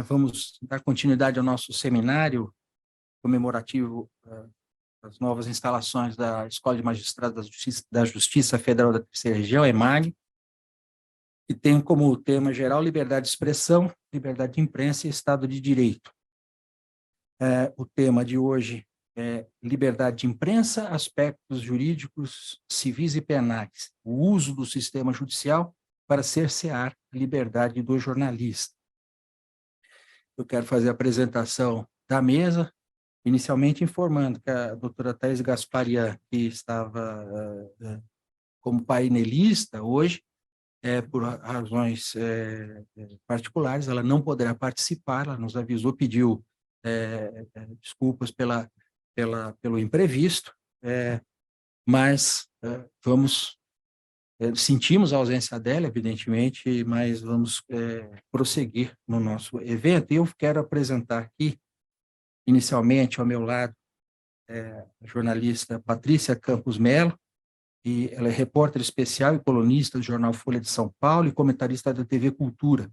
Vamos dar continuidade ao nosso seminário comemorativo das novas instalações da Escola de Magistrados da Justiça Federal da Terceira Região, EMAG, que tem como tema geral liberdade de expressão, liberdade de imprensa e Estado de Direito. O tema de hoje é liberdade de imprensa, aspectos jurídicos, civis e penais, o uso do sistema judicial para cercear a liberdade do jornalista. Eu quero fazer a apresentação da mesa, inicialmente informando que a doutora Thais Gasparian, que estava como painelista hoje, por razões particulares, ela não poderá participar, ela nos avisou, pediu desculpas pelo imprevisto, mas sentimos a ausência dela, evidentemente, mas vamos prosseguir no nosso evento. E eu quero apresentar aqui, inicialmente, ao meu lado, a jornalista Patrícia Campos Melo, e ela é repórter especial e colunista do jornal Folha de São Paulo e comentarista da TV Cultura.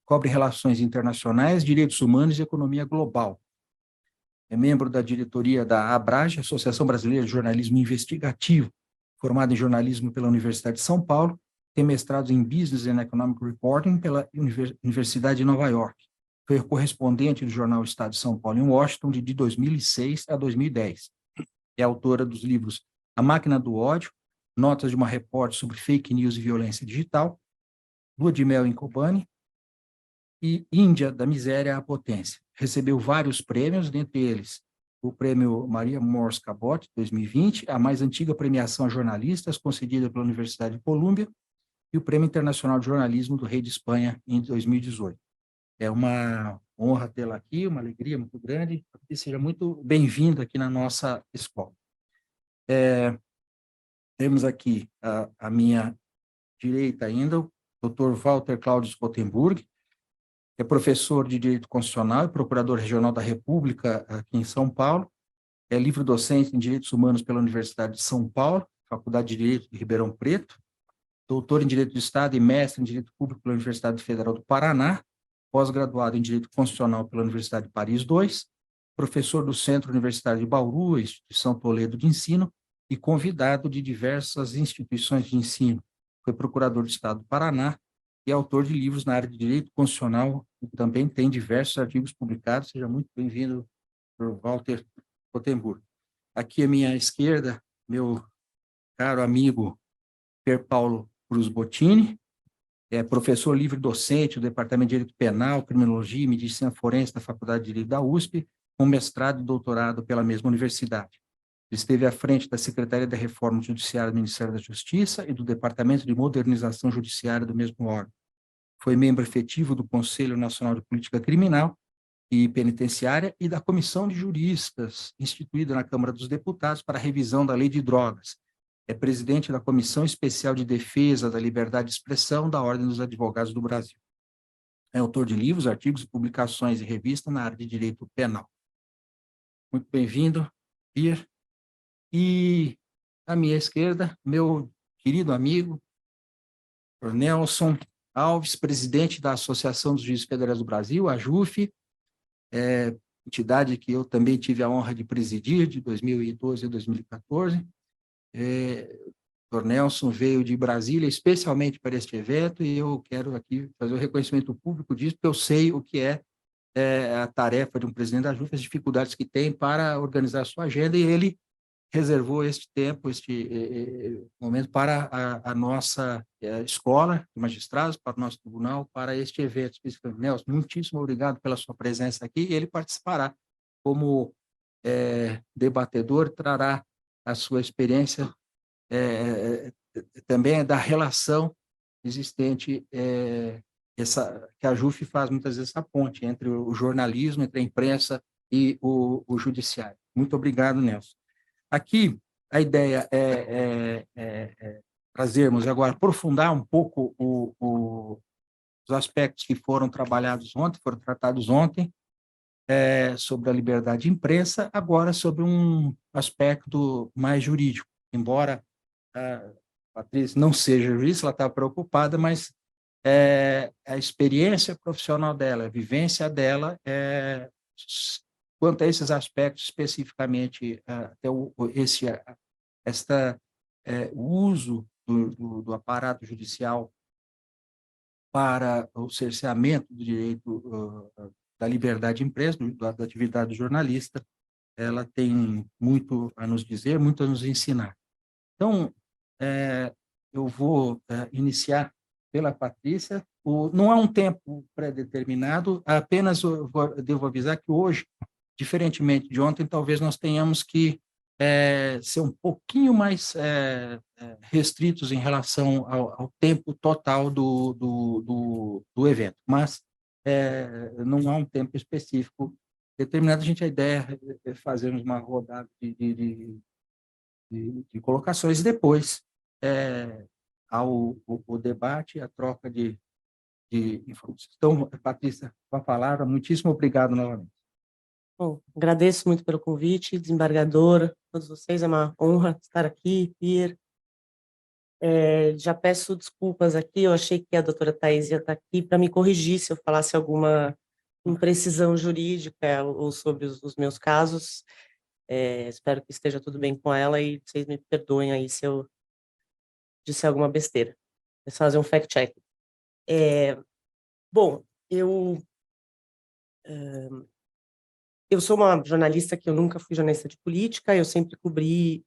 Cobre relações internacionais, direitos humanos e economia global. É membro da diretoria da ABRAGE, Associação Brasileira de Jornalismo Investigativo, formada em jornalismo pela Universidade de São Paulo, tem mestrados em Business and Economic Reporting pela Universidade de Nova York. Foi correspondente do jornal Estado de São Paulo em Washington de 2006 a 2010. É autora dos livros A Máquina do Ódio, Notas de uma Repórter sobre Fake News e Violência Digital, Lua de Mel em Kobani e Índia, da Miséria à Potência. Recebeu vários prêmios, dentre eles o prêmio Maria Morse Cabot, 2020, a mais antiga premiação a jornalistas concedida pela Universidade de Colômbia, e o Prêmio Internacional de Jornalismo do Rei de Espanha, em 2018. É uma honra tê-la aqui, uma alegria muito grande, e seja muito bem-vinda aqui na nossa escola. Temos aqui a minha direita ainda, o Dr. Walter Cláudio Scottenburg, que é professor de Direito Constitucional e procurador regional da República aqui em São Paulo, é livre-docente em Direitos Humanos pela Universidade de São Paulo, Faculdade de Direito de Ribeirão Preto, doutor em Direito do Estado e mestre em Direito Público pela Universidade Federal do Paraná, pós-graduado em Direito Constitucional pela Universidade de Paris II, professor do Centro Universitário de Bauru, Instituição Toledo de Ensino, e convidado de diversas instituições de ensino. Foi procurador do Estado do Paraná e autor de livros na área de Direito Constitucional, e também tem diversos artigos publicados. Seja muito bem-vindo, Dr. Walter Scottenburg. Aqui à minha esquerda, meu caro amigo Per Paulo Cruz Bottini, é professor livre-docente do Departamento de Direito Penal, Criminologia e Medicina Forense da Faculdade de Direito da USP, com mestrado e doutorado pela mesma universidade. Esteve à frente da Secretaria da Reforma Judiciária do Ministério da Justiça e do Departamento de Modernização Judiciária do mesmo órgão. Foi membro efetivo do Conselho Nacional de Política Criminal e Penitenciária e da Comissão de Juristas, instituída na Câmara dos Deputados para a revisão da Lei de Drogas. É presidente da Comissão Especial de Defesa da Liberdade de Expressão da Ordem dos Advogados do Brasil. É autor de livros, artigos, publicações e revistas na área de direito penal. Muito bem-vindo, Pierre. E à minha esquerda, meu querido amigo, Nelson Alves, presidente da Associação dos Juízes Federais do Brasil, a JUF, entidade que eu também tive a honra de presidir de 2012 a 2014. O Nelson veio de Brasília especialmente para este evento e eu quero aqui fazer o reconhecimento público disso, porque eu sei o que é a tarefa de um presidente da JUF, as dificuldades que tem para organizar a sua agenda, e ele reservou este tempo, este momento para a nossa escola de magistrados, para o nosso tribunal, para este evento específico. Nelson, muitíssimo obrigado pela sua presença aqui, e ele participará como debatedor, trará a sua experiência também da relação existente, que a JUF faz muitas vezes a ponte entre o jornalismo, entre a imprensa e o judiciário. Muito obrigado, Nelson. Aqui, a ideia é trazermos agora, aprofundar um pouco os aspectos que foram trabalhados ontem, foram tratados ontem, sobre a liberdade de imprensa, agora sobre um aspecto mais jurídico. Embora a Patrícia não seja jurista, ela está preocupada, mas a experiência profissional dela, a vivência dela, quanto a esses aspectos especificamente, até o uso do aparato judicial para o cerceamento do direito da liberdade de imprensa, da atividade do jornalista, ela tem muito a nos dizer, muito a nos ensinar. Então, eu vou iniciar pela Patrícia. Não há um tempo pré-determinado, apenas devo avisar que hoje, diferentemente de ontem, talvez nós tenhamos que ser um pouquinho mais restritos em relação ao tempo total do evento, mas não há um tempo específico determinado. A ideia é fazermos uma rodada de colocações, e depois o debate, a troca de informações. Então, Patrícia, com a palavra, muitíssimo obrigado novamente. Bom, agradeço muito pelo convite, desembargador, todos vocês, é uma honra estar aqui, Pierre. Já peço desculpas aqui, eu achei que a doutora Thais ia estar aqui para me corrigir se eu falasse alguma imprecisão jurídica ou sobre os meus casos. Espero que esteja tudo bem com ela e vocês me perdoem aí se eu disse alguma besteira. É só fazer um fact-check. Bom, eu sou uma jornalista que eu nunca fui jornalista de política, eu sempre cobri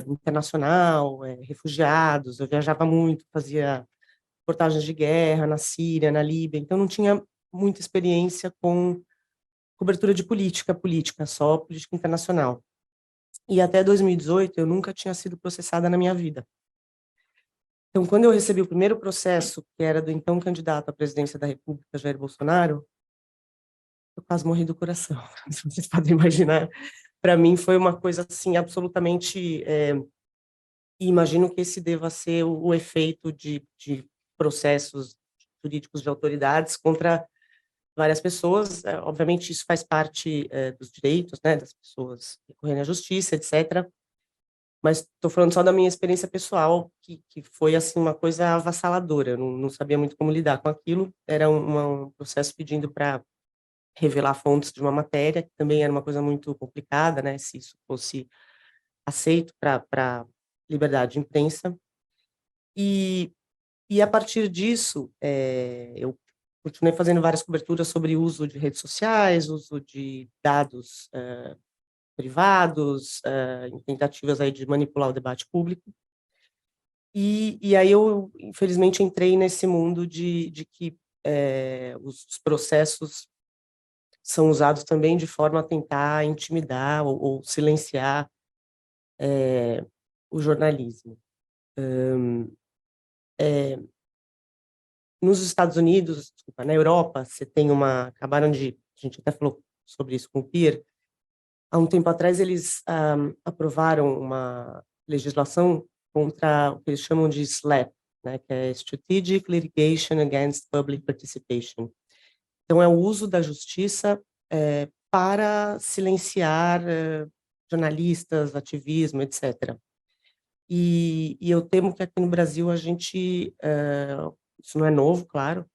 internacional, refugiados, eu viajava muito, fazia reportagens de guerra na Síria, na Líbia, então não tinha muita experiência com cobertura de política, só política internacional. E até 2018 eu nunca tinha sido processada na minha vida. Então, quando eu recebi o primeiro processo, que era do então candidato à presidência da República, Jair Bolsonaro, eu quase morri do coração, se vocês podem imaginar. Para mim foi uma coisa assim absolutamente, e imagino que esse deva ser o efeito de processos jurídicos de autoridades contra várias pessoas. Obviamente isso faz parte dos direitos, né, das pessoas recorrerem à justiça, etc. Mas estou falando só da minha experiência pessoal, que foi assim uma coisa avassaladora. Eu não sabia muito como lidar com aquilo. Era um processo pedindo para revelar fontes de uma matéria, que também era uma coisa muito complicada, né, se isso fosse aceito para liberdade de imprensa. E a partir disso, eu continuei fazendo várias coberturas sobre o uso de redes sociais, uso de dados privados, em tentativas aí de manipular o debate público. E aí eu, infelizmente, entrei nesse mundo de que os processos são usados também de forma a tentar intimidar ou silenciar o jornalismo. Nos Estados Unidos, desculpa, na Europa, você tem a gente até falou sobre isso com o Pierre, há um tempo atrás eles aprovaram uma legislação contra o que eles chamam de SLAPP, né, que é Strategic Litigation Against Public Participation. Então, é o uso da justiça para silenciar jornalistas, ativismo, etc. E eu temo que aqui no Brasil a gente, isso não é novo, claro,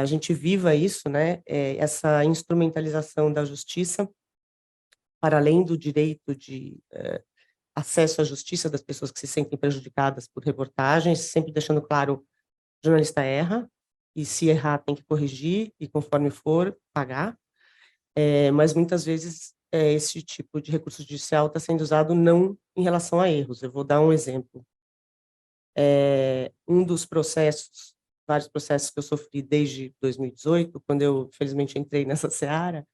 a gente viva isso, né, essa instrumentalização da justiça para além do direito de acesso à justiça das pessoas que se sentem prejudicadas por reportagens, sempre deixando claro, o jornalista erra, e se errar tem que corrigir, e conforme for, pagar. Mas muitas vezes esse tipo de recurso judicial está sendo usado não em relação a erros. Eu vou dar um exemplo. Um dos processos, vários processos que eu sofri desde 2018, quando eu, felizmente, entrei nessa seara,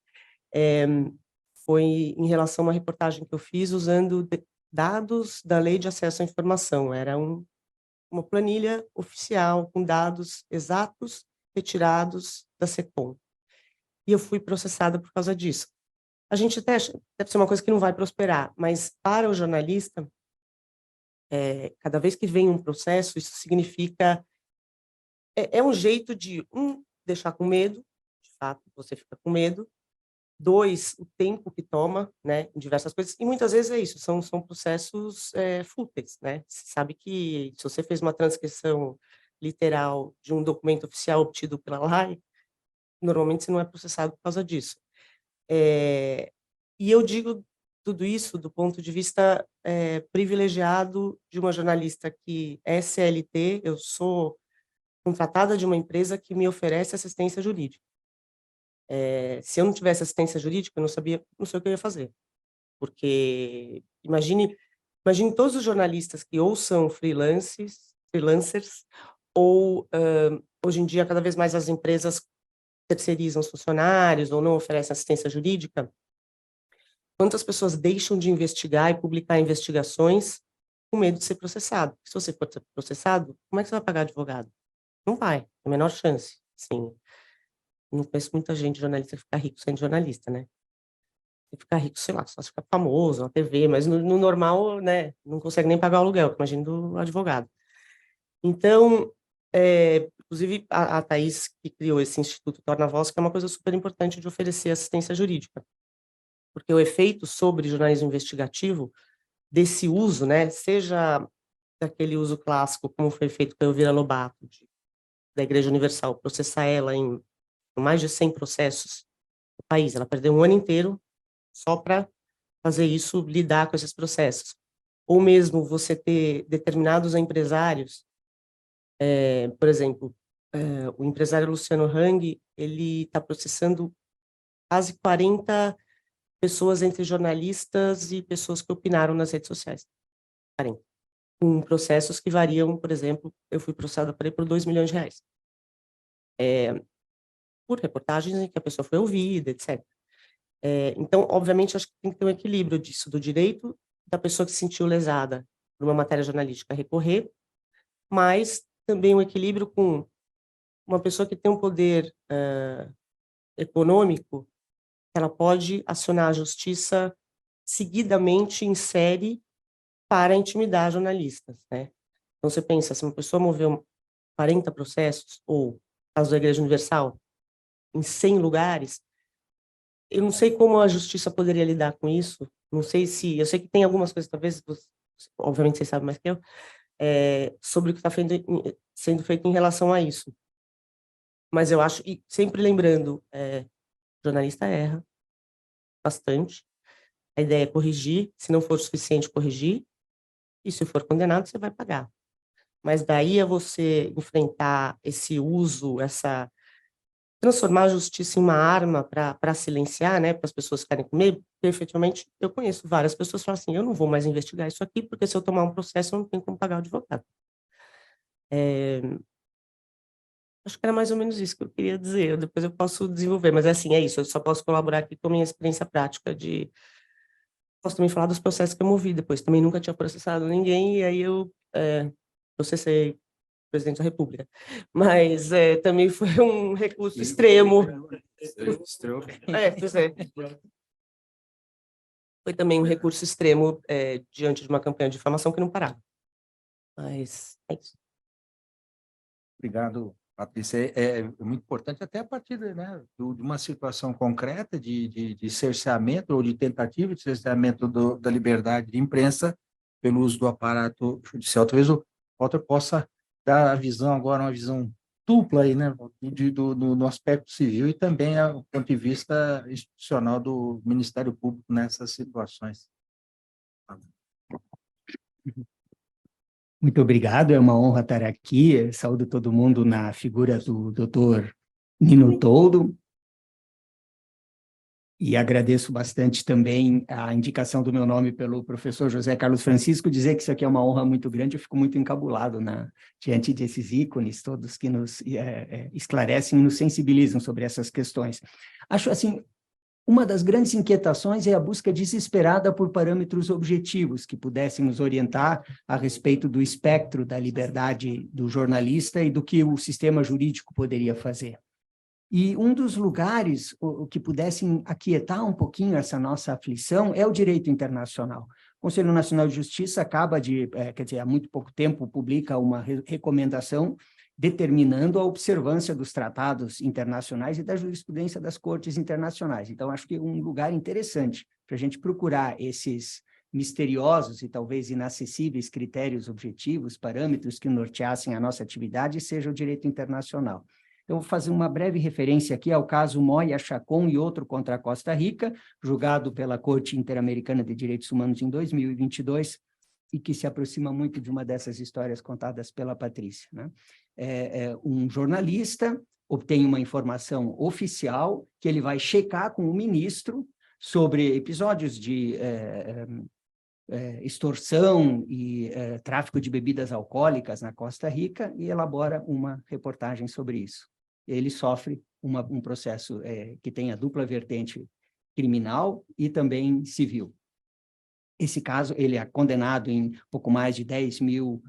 foi em relação a uma reportagem que eu fiz usando dados da Lei de Acesso à Informação. Era uma planilha oficial com dados exatos retirados da SECOM. E eu fui processada por causa disso. A gente até acha, deve ser uma coisa que não vai prosperar, mas para o jornalista, cada vez que vem um processo, isso significa... É um jeito de, deixar com medo, de fato, você fica com medo. 2, o tempo que toma, né, em diversas coisas, e muitas vezes é isso, são processos fúteis, né, você sabe que se você fez uma transcrição literal de um documento oficial obtido pela lei, normalmente você não é processado por causa disso. E eu digo tudo isso do ponto de vista privilegiado de uma jornalista que é CLT, eu sou contratada de uma empresa que me oferece assistência jurídica. Se eu não tivesse assistência jurídica, eu não sei o que eu ia fazer. Porque imagine todos os jornalistas que ou são freelancers, ou hoje em dia cada vez mais as empresas terceirizam os funcionários ou não oferecem assistência jurídica. Quantas pessoas deixam de investigar e publicar investigações com medo de ser processado? Se você for ser processado, como é que você vai pagar advogado? Não vai, é a menor chance. Sim. Não conheço muita gente jornalista que fica rico sendo jornalista, né? Você ficar rico, sei lá, só se ficar famoso na TV, mas no normal, né, não consegue nem pagar o aluguel, imagina do advogado. Então, inclusive, a Thaís, que criou esse Instituto Torna Voz, que é uma coisa super importante de oferecer assistência jurídica, porque o efeito sobre jornalismo investigativo desse uso, né, seja daquele uso clássico, como foi feito pela Elvira Lobato, da Igreja Universal, processar ela em mais de 100 processos no país, ela perdeu um ano inteiro só para fazer isso, lidar com esses processos. Ou mesmo você ter determinados empresários, por exemplo, o empresário Luciano Hang, ele está processando quase 40 pessoas entre jornalistas e pessoas que opinaram nas redes sociais. 40. Com processos que variam, por exemplo, eu fui processada por R$2 milhões. Por reportagens em que a pessoa foi ouvida, etc. Então, obviamente, acho que tem que ter um equilíbrio disso, do direito da pessoa que se sentiu lesada por uma matéria jornalística recorrer, mas também um equilíbrio com uma pessoa que tem um poder econômico, ela pode acionar a justiça seguidamente em série para intimidar jornalistas, né? Então, você pensa, se uma pessoa moveu 40 processos, ou caso da Igreja Universal, em 100 lugares, eu não sei como a justiça poderia lidar com isso, não sei se... Eu sei que tem algumas coisas, talvez, obviamente vocês sabem mais que eu, sobre o que está sendo feito em relação a isso. Mas eu acho, e sempre lembrando, jornalista erra bastante, a ideia é corrigir, se não for suficiente, corrigir, e se for condenado, você vai pagar. Mas daí é você enfrentar esse uso, transformar a justiça em uma arma para silenciar, né, para as pessoas ficarem com medo, porque efetivamente eu conheço várias pessoas que falam assim, eu não vou mais investigar isso aqui, porque se eu tomar um processo eu não tenho como pagar o advogado. Acho que era mais ou menos isso que eu queria dizer, depois eu posso desenvolver, mas assim, é isso, eu só posso colaborar aqui com a minha experiência prática Posso também falar dos processos que eu movi depois, também nunca tinha processado ninguém, e aí eu processei o presidente da República, mas também foi um recurso extremo. Pois é. Foi também um recurso extremo diante de uma campanha de difamação que não parava. Mas é isso. Obrigado, Patrícia. É muito importante, até a partir né, de uma situação concreta de cerceamento ou de tentativa de cerceamento da liberdade de imprensa pelo uso do aparato judicial. Talvez o Walter possa dar a visão agora, uma visão dupla aí, né, no aspecto civil e também do ponto de vista institucional do Ministério Público nessas situações. Muito obrigado, é uma honra estar aqui. Saúdo todo mundo na figura do Dr. Nino Toldo. E agradeço bastante também a indicação do meu nome pelo professor José Carlos Francisco, dizer que isso aqui é uma honra muito grande, eu fico muito encabulado diante desses ícones todos que nos esclarecem e nos sensibilizam sobre essas questões. Acho assim, uma das grandes inquietações é a busca desesperada por parâmetros objetivos que pudessem nos orientar a respeito do espectro da liberdade do jornalista e do que o sistema jurídico poderia fazer. E um dos lugares que pudessem aquietar um pouquinho essa nossa aflição é o direito internacional. O Conselho Nacional de Justiça acaba de, quer dizer, há muito pouco tempo, publica uma recomendação determinando a observância dos tratados internacionais e da jurisprudência das cortes internacionais. Então, acho que é um lugar interessante para a gente procurar esses misteriosos e talvez inacessíveis critérios objetivos, parâmetros que norteassem a nossa atividade, seja o direito internacional. Eu vou fazer uma breve referência aqui ao caso Moya Chacon e outro contra a Costa Rica, julgado pela Corte Interamericana de Direitos Humanos em 2022, e que se aproxima muito de uma dessas histórias contadas pela Patrícia, né? Um jornalista obtém uma informação oficial que ele vai checar com o ministro sobre episódios de extorsão e tráfico de bebidas alcoólicas na Costa Rica e elabora uma reportagem sobre isso. Ele sofre um processo que tem a dupla vertente criminal e também civil. Esse caso, ele é condenado em pouco mais de 10 mil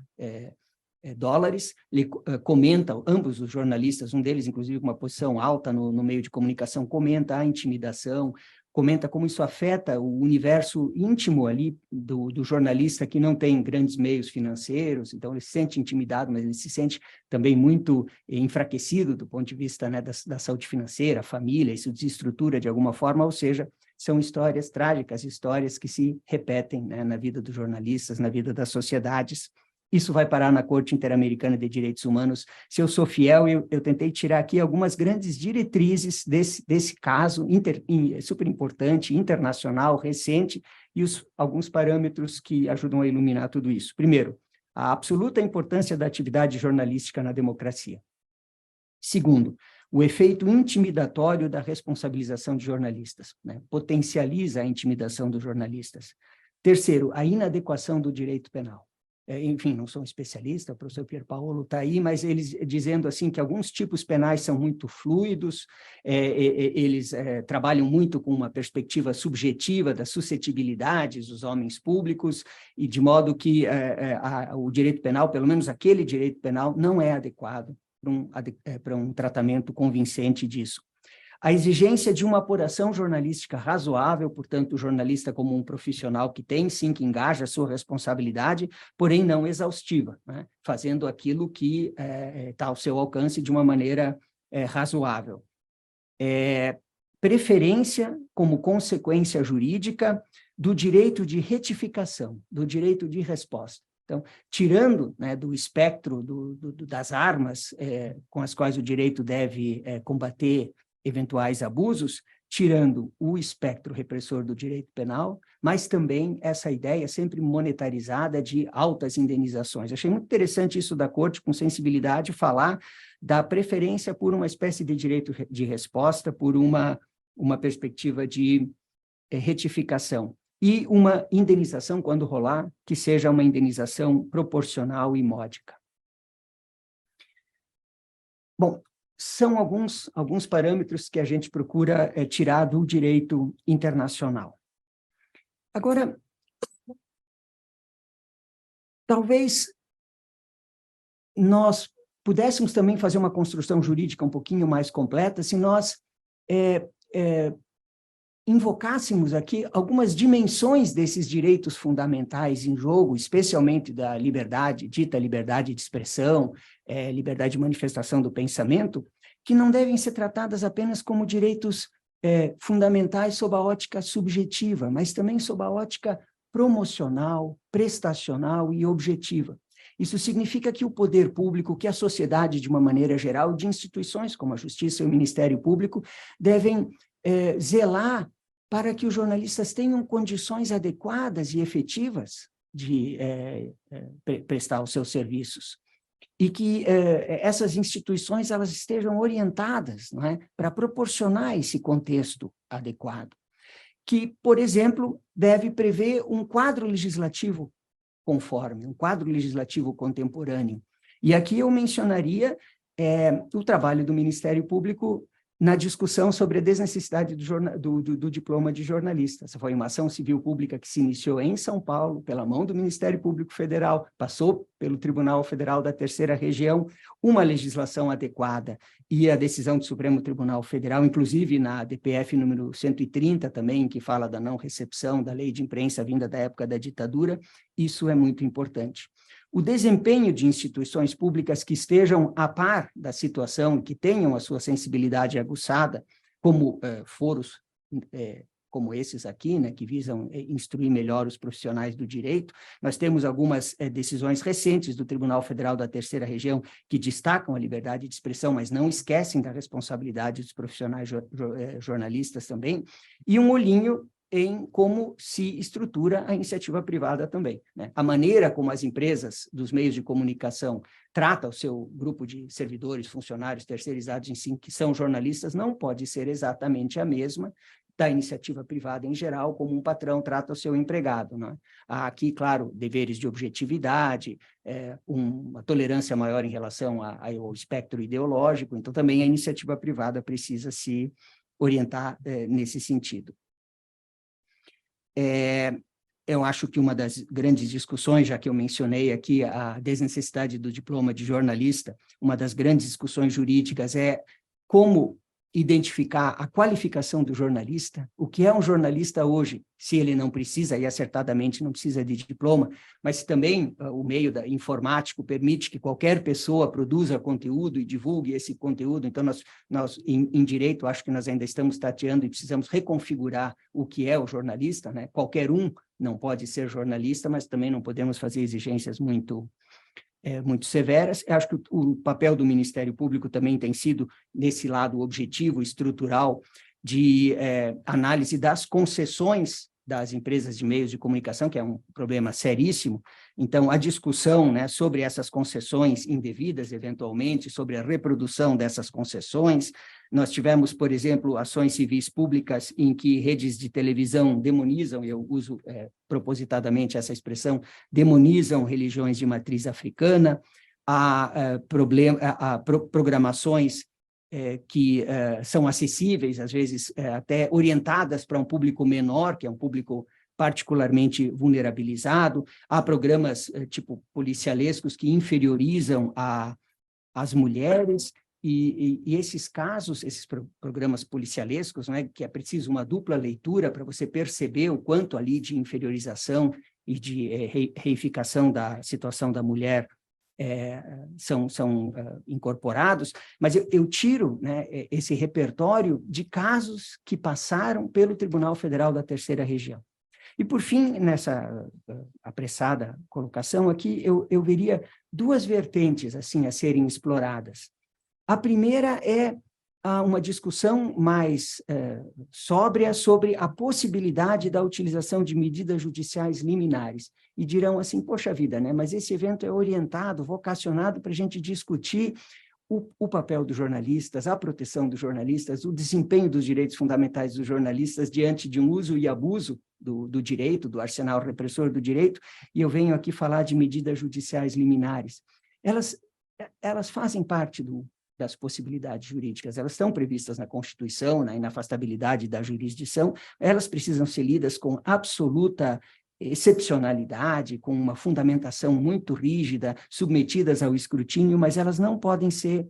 dólares. Ele comenta, ambos os jornalistas, um deles, inclusive, com uma posição alta no meio de comunicação, comenta a intimidação, comenta como isso afeta o universo íntimo ali do jornalista que não tem grandes meios financeiros, então ele se sente intimidado, mas ele se sente também muito enfraquecido do ponto de vista, né, da saúde financeira, família, isso desestrutura de alguma forma, ou seja, são histórias trágicas, histórias que se repetem, né, na vida dos jornalistas, na vida das sociedades. Isso vai parar na Corte Interamericana de Direitos Humanos. Se eu sou fiel, eu tentei tirar aqui algumas grandes diretrizes desse caso super importante, internacional, recente, e alguns parâmetros que ajudam a iluminar tudo isso. Primeiro, a absoluta importância da atividade jornalística na democracia. Segundo, o efeito intimidatório da responsabilização de jornalistas, né? Potencializa a intimidação dos jornalistas. Terceiro, a inadequação do direito penal. Enfim, não sou um especialista, o professor Pierpaolo está aí, mas eles dizendo assim que alguns tipos penais são muito fluidos, eles trabalham muito com uma perspectiva subjetiva das suscetibilidades dos homens públicos, e de modo que o direito penal, pelo menos aquele direito penal, não é adequado para um tratamento convincente disso. A exigência de uma apuração jornalística razoável, portanto, o jornalista como um profissional que tem, sim, que engaja a sua responsabilidade, porém não exaustiva, né? Fazendo aquilo que está ao seu alcance de uma maneira razoável. Preferência, como consequência jurídica, do direito de retificação, do direito de resposta. Então, tirando, né, do espectro das armas com as quais o direito deve combater eventuais abusos, tirando o espectro repressor do direito penal, mas também essa ideia sempre monetarizada de altas indenizações. Achei muito interessante isso da Corte, com sensibilidade, falar da preferência por uma espécie de direito de resposta, por uma perspectiva de retificação, e uma indenização, quando rolar, que seja uma indenização proporcional e módica. Bom, são alguns parâmetros que a gente procura tirar do direito internacional. Agora, talvez nós pudéssemos também fazer uma construção jurídica um pouquinho mais completa se nós invocássemos aqui algumas dimensões desses direitos fundamentais em jogo, especialmente da liberdade, dita liberdade de expressão, liberdade de manifestação do pensamento, que não devem ser tratadas apenas como direitos fundamentais sob a ótica subjetiva, mas também sob a ótica promocional, prestacional e objetiva. Isso significa que o poder público, que a sociedade de uma maneira geral, de instituições como a Justiça e o Ministério Público, devem zelar para que os jornalistas tenham condições adequadas e efetivas de prestar os seus serviços. E que essas instituições elas estejam orientadas, não é, para proporcionar esse contexto adequado. Que, por exemplo, deve prever um quadro legislativo conforme, um quadro legislativo contemporâneo. E aqui eu mencionaria o trabalho do Ministério Público na discussão sobre a desnecessidade do diploma de jornalista. Essa foi uma ação civil pública que se iniciou em São Paulo, pela mão do Ministério Público Federal, passou pelo Tribunal Federal da Terceira Região, uma legislação adequada, e a decisão do Supremo Tribunal Federal, inclusive na DPF número 130 também, que fala da não recepção da lei de imprensa vinda da época da ditadura, isso é muito importante. O desempenho de instituições públicas que estejam a par da situação, que tenham a sua sensibilidade aguçada, como foros como esses aqui, né, que visam instruir melhor os profissionais do direito. Nós temos algumas decisões recentes do Tribunal Federal da Terceira Região que destacam a liberdade de expressão, mas não esquecem da responsabilidade dos profissionais jornalistas também, e um olhinho em como se estrutura a iniciativa privada também, né? A maneira como as empresas dos meios de comunicação tratam o seu grupo de servidores, funcionários terceirizados em si, que são jornalistas, não pode ser exatamente a mesma da iniciativa privada em geral, como um patrão trata o seu empregado, né? Há aqui, claro, deveres de objetividade, uma tolerância maior em relação ao espectro ideológico, então também a iniciativa privada precisa se orientar nesse sentido. Eu acho que uma das grandes discussões, já que eu mencionei aqui a desnecessidade do diploma de jornalista, uma das grandes discussões jurídicas é como identificar a qualificação do jornalista, o que é um jornalista hoje, se ele não precisa, e acertadamente não precisa de diploma, mas também o meio informático permite que qualquer pessoa produza conteúdo e divulgue esse conteúdo. Então, nós em direito, acho que nós ainda estamos tateando e precisamos reconfigurar o que é o jornalista, né? Qualquer um não pode ser jornalista, mas também não podemos fazer exigências muito severas. Eu acho que o papel do Ministério Público também tem sido, nesse lado objetivo, estrutural, de análise das concessões das empresas de meios de comunicação, que é um problema seríssimo. Então, a discussão, né, sobre essas concessões indevidas, eventualmente, sobre a reprodução dessas concessões. Nós tivemos, por exemplo, ações civis públicas em que redes de televisão demonizam, eu uso propositadamente essa expressão, demonizam religiões de matriz africana. Há programações que são acessíveis, às vezes até orientadas para um público menor, que é um público particularmente vulnerabilizado. Há programas tipo policialescos que inferiorizam as mulheres, e esses casos, esses programas policialescos, né, que é preciso uma dupla leitura para você perceber o quanto ali de inferiorização e de reificação da situação da mulher são incorporados, mas eu tiro, né, esse repertório de casos que passaram pelo Tribunal Federal da Terceira Região. E, por fim, nessa apressada colocação aqui, eu veria duas vertentes assim, a serem exploradas. A primeira é uma discussão mais sóbria sobre a possibilidade da utilização de medidas judiciais liminares. E dirão assim, poxa vida, né? Mas esse evento é orientado, vocacionado para a gente discutir o papel dos jornalistas, a proteção dos jornalistas, o desempenho dos direitos fundamentais dos jornalistas diante de um uso e abuso do direito, do arsenal repressor do direito, e eu venho aqui falar de medidas judiciais liminares. Elas fazem parte das possibilidades jurídicas, elas estão previstas na Constituição, na inafastabilidade da jurisdição, elas precisam ser lidas com absoluta excepcionalidade, com uma fundamentação muito rígida, submetidas ao escrutínio, mas elas não podem ser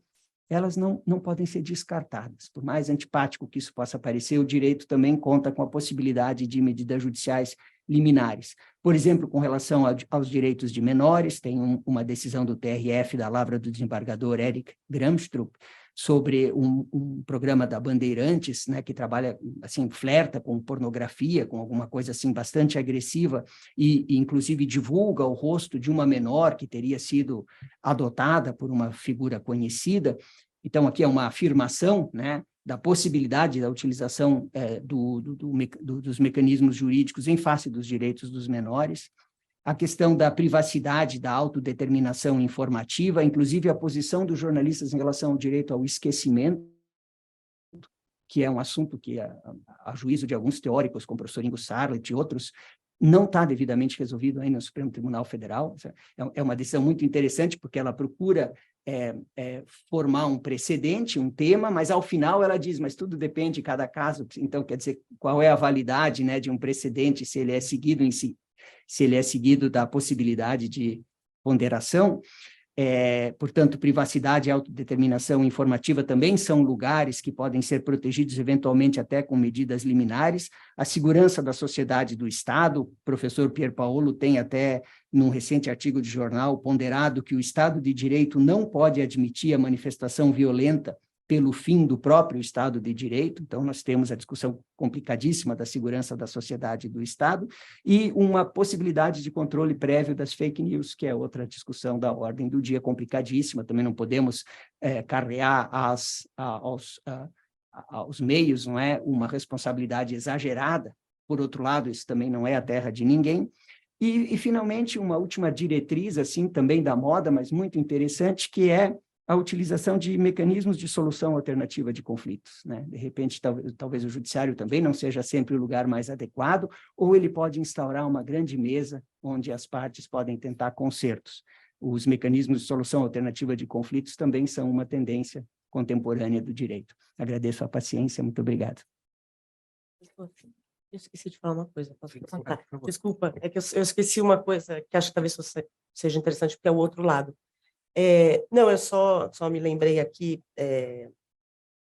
descartadas. Por mais antipático que isso possa parecer, o direito também conta com a possibilidade de medidas judiciais liminares. Por exemplo, com relação aos direitos de menores, tem uma decisão do TRF da Lavra do desembargador Eric Gramstrup sobre um programa da Bandeirantes, né, que trabalha, assim, flerta com pornografia, com alguma coisa assim bastante agressiva e inclusive divulga o rosto de uma menor que teria sido adotada por uma figura conhecida. Então, aqui é uma afirmação, né, da possibilidade da utilização dos mecanismos jurídicos em face dos direitos dos menores, a questão da privacidade, da autodeterminação informativa, inclusive a posição dos jornalistas em relação ao direito ao esquecimento, que é um assunto que, a juízo de alguns teóricos, como o professor Ingo Sarlet e outros, não está devidamente resolvido ainda no Supremo Tribunal Federal. É uma decisão muito interessante, porque ela procura formar um precedente, um tema, mas ao final ela diz, mas tudo depende de cada caso. Então, quer dizer, qual é a validade, né, de um precedente, se ele é seguido em si, se ele é seguido da possibilidade de ponderação. Portanto, privacidade e autodeterminação informativa também são lugares que podem ser protegidos eventualmente até com medidas liminares. A segurança da sociedade do Estado, o professor Pierpaolo tem até, num recente artigo de jornal, ponderado que o Estado de Direito não pode admitir a manifestação violenta pelo fim do próprio Estado de Direito, então nós temos a discussão complicadíssima da segurança da sociedade e do Estado, e uma possibilidade de controle prévio das fake news, que é outra discussão da ordem do dia complicadíssima, também não podemos carrear aos meios, não é, uma responsabilidade exagerada. Por outro lado, isso também não é a terra de ninguém. E finalmente, uma última diretriz, assim, também da moda, mas muito interessante, que é a utilização de mecanismos de solução alternativa de conflitos, né? De repente, talvez o judiciário também não seja sempre o lugar mais adequado, ou ele pode instaurar uma grande mesa onde as partes podem tentar consertos. Os mecanismos de solução alternativa de conflitos também são uma tendência contemporânea do direito. Agradeço a paciência, muito obrigado. Eu esqueci de falar uma coisa, posso acrescentar? Desculpa, é que eu esqueci uma coisa que acho que talvez seja interessante, porque é o outro lado. Não, eu só me lembrei aqui,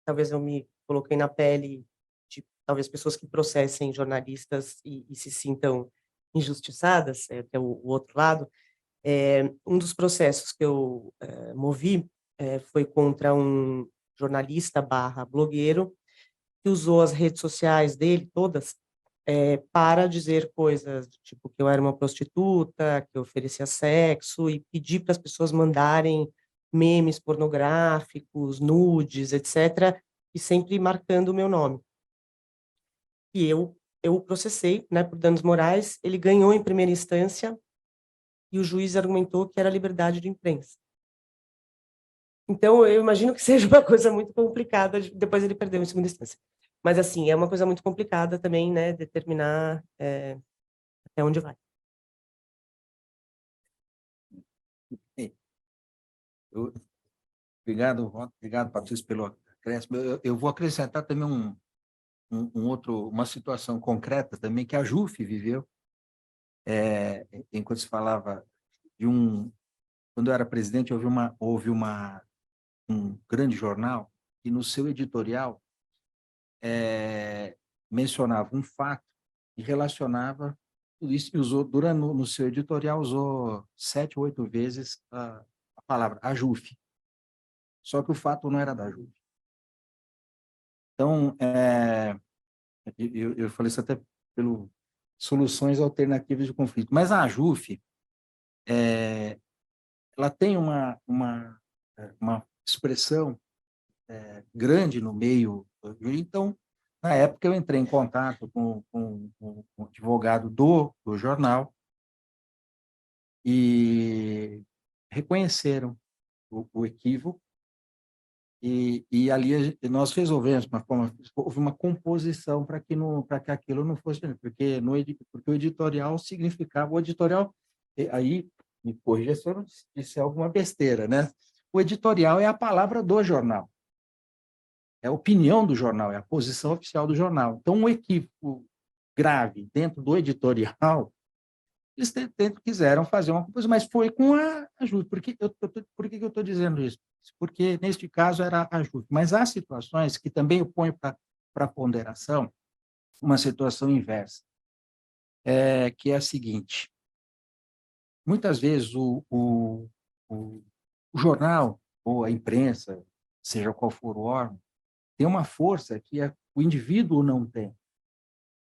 talvez eu me coloquei na pele de talvez pessoas que processem jornalistas e se sintam injustiçadas, que é o outro lado. Um dos processos que eu movi foi contra um jornalista / blogueiro que usou as redes sociais dele todas para dizer coisas tipo que eu era uma prostituta, que eu oferecia sexo e pedir para as pessoas mandarem memes pornográficos, nudes, etc., e sempre marcando o meu nome. E eu o processei, né, por danos morais, ele ganhou em primeira instância e o juiz argumentou que era liberdade de imprensa. Então, eu imagino que seja uma coisa muito complicada, depois ele perdeu em segunda instância. Mas, assim, é uma coisa muito complicada também, né, determinar até onde vai. Obrigado, Patrícia, pelo acréscimo. Eu vou acrescentar também uma situação concreta também que a JUF viveu, enquanto se falava de quando eu era presidente, houve um grande jornal que no seu editorial mencionava um fato e relacionava tudo isso, e usou, no seu editorial, usou 7 ou 8 vezes a palavra, a JUF. Só que o fato não era da JUF. Então, eu falei isso até pelo soluções alternativas de conflito. Mas a JUF, ela tem uma expressão grande no meio. Então, na época, eu entrei em contato com o advogado do jornal e reconheceram o equívoco. E ali nós resolvemos, houve uma composição para que aquilo não fosse, porque o editorial significava, aí me corrija se eu disser alguma besteira, né? O editorial é a palavra do jornal, é a opinião do jornal, é a posição oficial do jornal. Então, um equívoco grave dentro do editorial, eles quiseram fazer uma composição, mas foi com a JUF. Por que eu estou dizendo isso? Porque, neste caso, era a JUF. Mas há situações que também eu ponho para ponderação, uma situação inversa, que é a seguinte: muitas vezes o jornal ou a imprensa, seja qual for o órgão, tem uma força que o indivíduo não tem.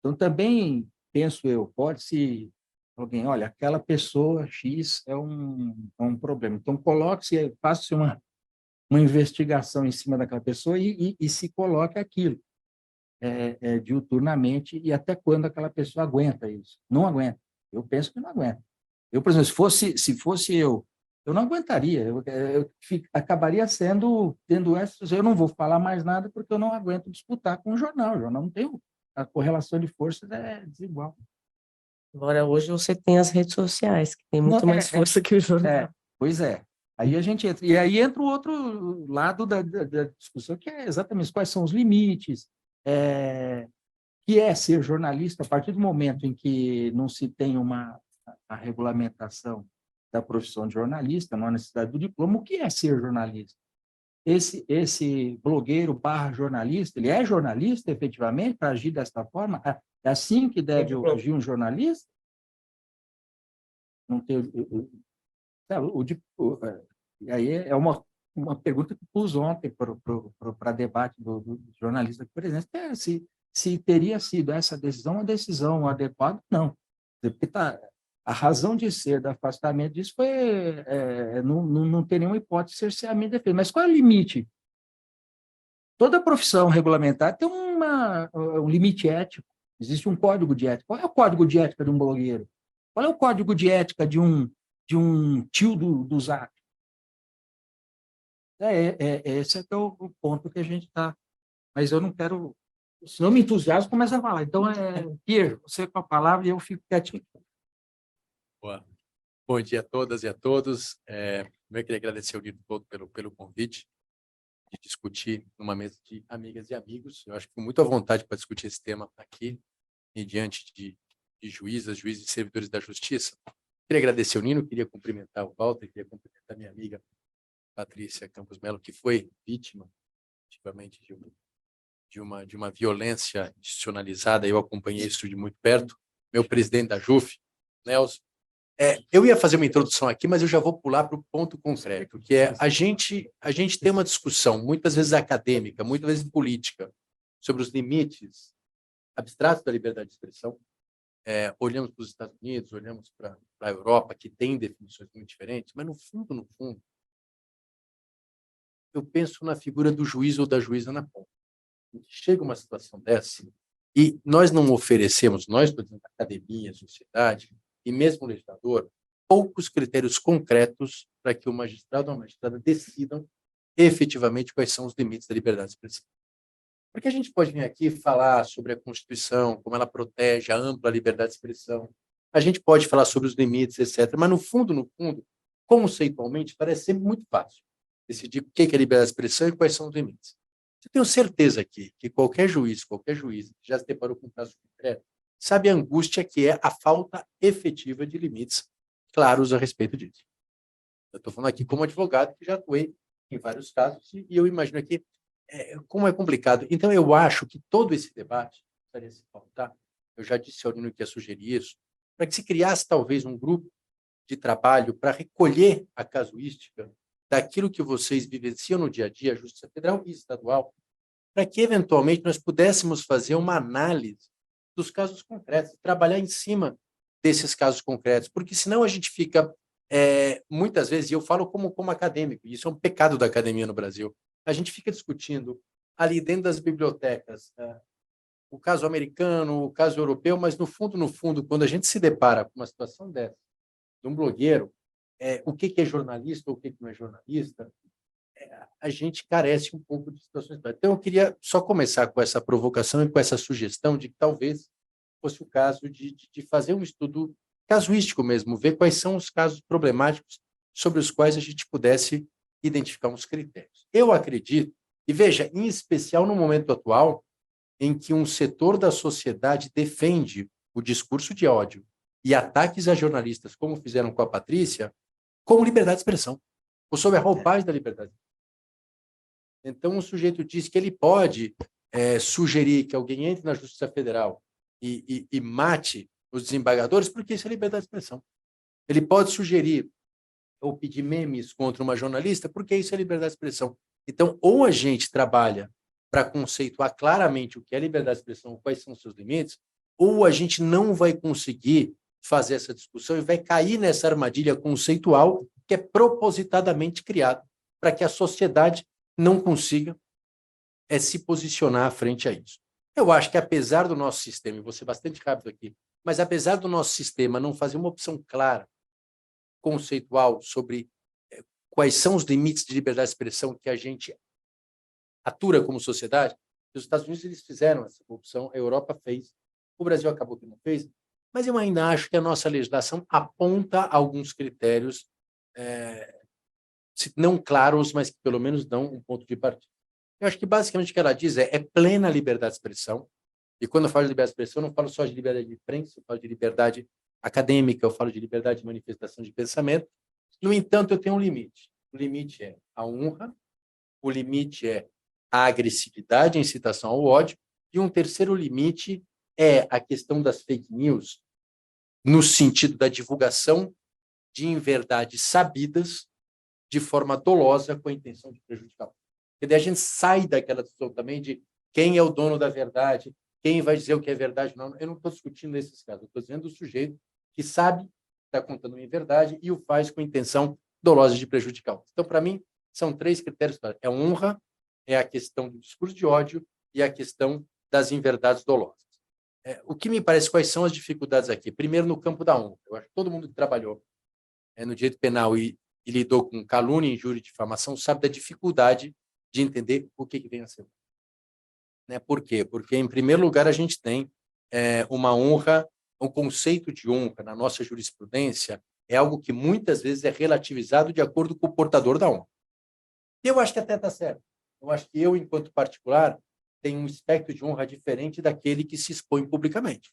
Então, também, penso eu, pode-se alguém, olha, aquela pessoa X é um problema. Então, faça-se uma investigação em cima daquela pessoa e se coloque aquilo diuturnamente, e até quando aquela pessoa aguenta isso. Não aguenta. Eu penso que não aguenta. Eu, por exemplo, se fosse eu não aguentaria. Eu acabaria tendo essas. Eu não vou falar mais nada porque eu não aguento disputar com o jornal. O jornal não tem. A correlação de forças é desigual. Agora, hoje você tem as redes sociais, que tem muito mais força que o jornal. Pois é. Aí a gente entra. E aí entra o outro lado da discussão, que é exatamente quais são os limites, que é ser jornalista a partir do momento em que não se tem a regulamentação da profissão de jornalista, não há necessidade do diploma. O que é ser jornalista? Esse blogueiro / jornalista, ele é jornalista, efetivamente, para agir desta forma? É assim que deve agir um jornalista? Não tem... aí é uma uma pergunta que pus ontem para debate do jornalista aqui presente, é se teria sido essa decisão uma decisão adequada, não. Porque a razão de ser do afastamento disso foi não ter nenhuma hipótese de cerceamento de defesa. Mas qual é o limite? Toda profissão regulamentar tem um limite ético. Existe um código de ética. Qual é o código de ética de um blogueiro? Qual é o código de ética de um tio do Zap? Esse é o ponto que a gente está. Mas eu não quero. Se não me entusiasmo, começa a falar. Então, Pierre, você com a palavra e eu fico quietinho. Boa. Bom dia a todas e a todos. Eu queria agradecer o Nino todo pelo convite de discutir numa mesa de amigas e amigos. Eu acho que com muita vontade para discutir esse tema aqui, e diante de juízes e servidores da justiça. Queria agradecer o Nino, queria cumprimentar o Walter, queria cumprimentar minha amiga Patrícia Campos Melo, que foi vítima, efetivamente, de uma violência institucionalizada. Eu acompanhei isso de muito perto. Meu presidente da JUF, Nelson. Eu ia fazer uma introdução aqui, mas eu já vou pular para o ponto concreto, que é a gente tem uma discussão, muitas vezes acadêmica, muitas vezes política, sobre os limites abstratos da liberdade de expressão. Olhamos para os Estados Unidos, olhamos para a Europa, que tem definições muito diferentes, mas, no fundo, eu penso na figura do juiz ou da juíza na ponta. Chega uma situação dessa e nós não oferecemos, nós, estou dizendo, academia, sociedade, e mesmo o legislador, poucos critérios concretos para que o magistrado ou a magistrada decidam efetivamente quais são os limites da liberdade de expressão. Porque a gente pode vir aqui falar sobre a Constituição, como ela protege a ampla liberdade de expressão, a gente pode falar sobre os limites, etc., mas, no fundo, conceitualmente, parece sempre muito fácil decidir o que é liberdade de expressão e quais são os limites. Eu tenho certeza aqui que qualquer juiz que já se deparou com um caso concreto, sabe a angústia que é a falta efetiva de limites claros a respeito disso. Eu estou falando aqui como advogado que já atuei em vários casos e eu imagino aqui como é complicado. Então, eu acho que todo esse debate precisaria se pautar. Eu já disse ao Nino que ia sugerir isso, para que se criasse talvez um grupo de trabalho para recolher a casuística daquilo que vocês vivenciam no dia a dia, a Justiça Federal e Estadual, para que, eventualmente, nós pudéssemos fazer uma análise dos casos concretos, trabalhar em cima desses casos concretos, porque senão a gente fica, muitas vezes, e eu falo como acadêmico, e isso é um pecado da academia no Brasil, a gente fica discutindo ali dentro das bibliotecas o caso americano, o caso europeu, mas no fundo, quando a gente se depara com uma situação dessa, de um blogueiro, o que é jornalista ou o que não é jornalista, a gente carece um pouco de situações. Então, eu queria só começar com essa provocação e com essa sugestão de que talvez fosse o caso de fazer um estudo casuístico mesmo, ver quais são os casos problemáticos sobre os quais a gente pudesse identificar uns critérios. Eu acredito, e veja, em especial no momento atual, em que um setor da sociedade defende o discurso de ódio e ataques a jornalistas, como fizeram com a Patrícia, como liberdade de expressão, ou sob a roupagem da liberdade. Então, o sujeito diz que ele pode sugerir que alguém entre na Justiça Federal e mate os desembargadores, porque isso é liberdade de expressão. Ele pode sugerir ou pedir memes contra uma jornalista, porque isso é liberdade de expressão. Então, ou a gente trabalha para conceituar claramente o que é liberdade de expressão, quais são os seus limites, ou a gente não vai conseguir fazer essa discussão e vai cair nessa armadilha conceitual que é propositadamente criada para que a sociedade não consiga se posicionar frente a isso. Eu acho que, apesar do nosso sistema, e vou ser bastante rápido aqui, mas apesar do nosso sistema não fazer uma opção clara, conceitual, sobre quais são os limites de liberdade de expressão que a gente atura como sociedade, os Estados Unidos eles fizeram essa opção, a Europa fez, o Brasil acabou que não fez, mas eu ainda acho que a nossa legislação aponta alguns critérios, não claros, mas que pelo menos dão um ponto de partida. Eu acho que basicamente o que ela diz é plena liberdade de expressão, e quando eu falo de liberdade de expressão, eu não falo só de liberdade de imprensa, eu falo de liberdade acadêmica, eu falo de liberdade de manifestação de pensamento. No entanto, eu tenho um limite. O limite é a honra, o limite é a agressividade, a incitação ao ódio, e um terceiro limite é a questão das fake news, no sentido da divulgação de inverdades sabidas de forma dolosa com a intenção de prejudicar. Porque daí a gente sai daquela discussão também de quem é o dono da verdade, quem vai dizer o que é verdade. Não, eu não estou discutindo esses casos, eu estou dizendo do sujeito que sabe que está contando uma verdade e o faz com intenção dolosa de prejudicar. Então, para mim, são 3 critérios. É honra, é a questão do discurso de ódio e a questão das inverdades dolosas. O que me parece, quais são as dificuldades aqui? Primeiro, no campo da honra. Eu acho que todo mundo que trabalhou no direito penal e lidou com calúnia, injúria e difamação sabe da dificuldade de entender o que vem a ser. Por quê? Porque, em primeiro lugar, a gente tem uma honra, um conceito de honra na nossa jurisprudência é algo que muitas vezes é relativizado de acordo com o portador da honra. E eu acho que até está certo. Eu acho que eu, enquanto particular, tenho um espectro de honra diferente daquele que se expõe publicamente.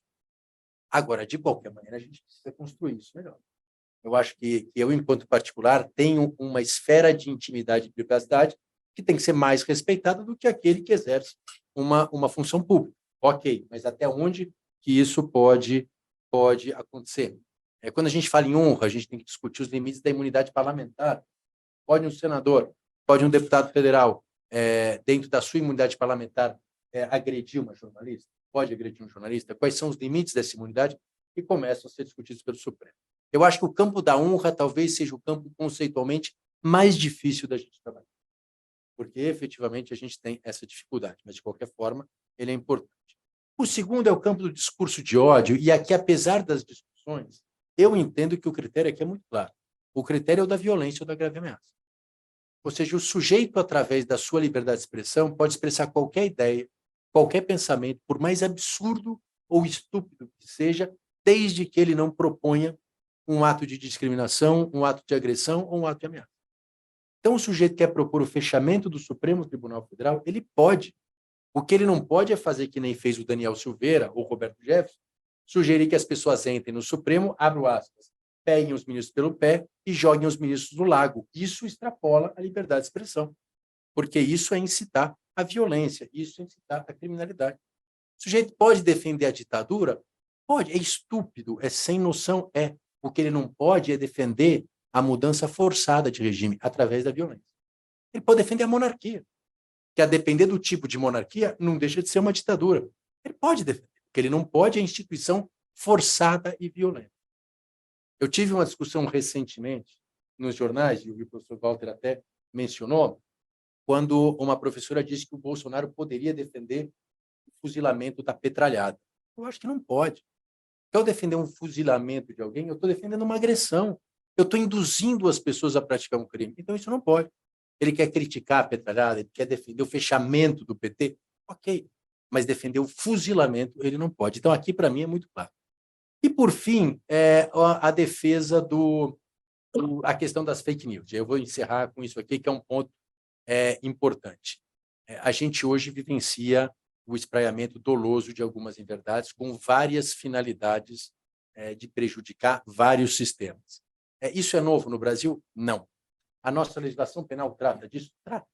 Agora, de qualquer maneira, a gente precisa construir isso melhor. Eu acho que eu, enquanto particular, tenho uma esfera de intimidade e privacidade que tem que ser mais respeitada do que aquele que exerce uma função pública. Ok, mas até onde que isso pode acontecer? Quando a gente fala em honra, a gente tem que discutir os limites da imunidade parlamentar. Pode um senador, pode um deputado federal, dentro da sua imunidade parlamentar, agredir uma jornalista? Pode agredir um jornalista? Quais são os limites dessa imunidade que começam a ser discutidos pelo Supremo? Eu acho que o campo da honra talvez seja o campo conceitualmente mais difícil da gente trabalhar, porque efetivamente a gente tem essa dificuldade, mas de qualquer forma ele é importante. O segundo é o campo do discurso de ódio, e aqui, apesar das discussões, eu entendo que o critério aqui é muito claro. O critério é o da violência ou da grave ameaça. Ou seja, o sujeito, através da sua liberdade de expressão, pode expressar qualquer ideia, qualquer pensamento, por mais absurdo ou estúpido que seja, desde que ele não proponha um ato de discriminação, um ato de agressão ou um ato de ameaça. Então, o sujeito que quer propor o fechamento do Supremo Tribunal Federal, ele pode. O que ele não pode é fazer que nem fez o Daniel Silveira ou Roberto Jefferson, sugerir que as pessoas entrem no Supremo, abram aspas, peguem os ministros pelo pé e joguem os ministros no lago. Isso extrapola a liberdade de expressão, porque isso é incitar a violência, isso é incitar a criminalidade. O sujeito pode defender a ditadura? Pode. É estúpido, é sem noção, é. O que ele não pode é defender a mudança forçada de regime através da violência. Ele pode defender a monarquia, que, a depender do tipo de monarquia, não deixa de ser uma ditadura. Ele pode defender, porque ele não pode a instituição forçada e violenta. Eu tive uma discussão recentemente nos jornais, e o professor Walter até mencionou, quando uma professora disse que o Bolsonaro poderia defender o fuzilamento da petralhada. Eu acho que não pode. Se eu defender um fuzilamento de alguém, eu estou defendendo uma agressão. Eu estou induzindo as pessoas a praticar um crime. Então, isso não pode. Ele quer criticar a petralhada, ele quer defender o fechamento do PT. Ok, mas defender o fuzilamento, ele não pode. Então, aqui, para mim, é muito claro. E, por fim, a defesa a questão das fake news. Eu vou encerrar com isso aqui, que é um ponto importante. A gente hoje vivencia o espraiamento doloso de algumas inverdades com várias finalidades de prejudicar vários sistemas. Isso é novo no Brasil? Não. A nossa legislação penal trata disso? Trata.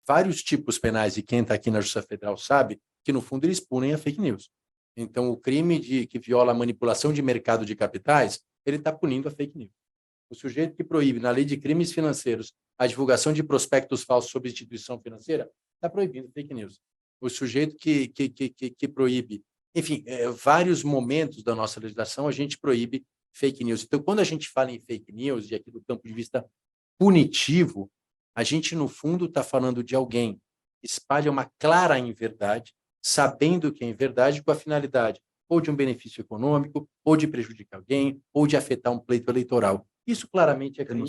Vários tipos penais, e quem está aqui na Justiça Federal sabe que, no fundo, eles punem a fake news. Então, o crime que viola a manipulação de mercado de capitais, ele está punindo a fake news. O sujeito que proíbe, na lei de crimes financeiros, a divulgação de prospectos falsos sobre instituição financeira, está proibindo fake news. O sujeito que proíbe, enfim, vários momentos da nossa legislação, a gente proíbe fake news. Então, quando a gente fala em fake news, e aqui do ponto de vista punitivo, a gente, no fundo, está falando de alguém que espalha uma clara inverdade, sabendo que é inverdade, com a finalidade ou de um benefício econômico, ou de prejudicar alguém, ou de afetar um pleito eleitoral. Isso claramente é crime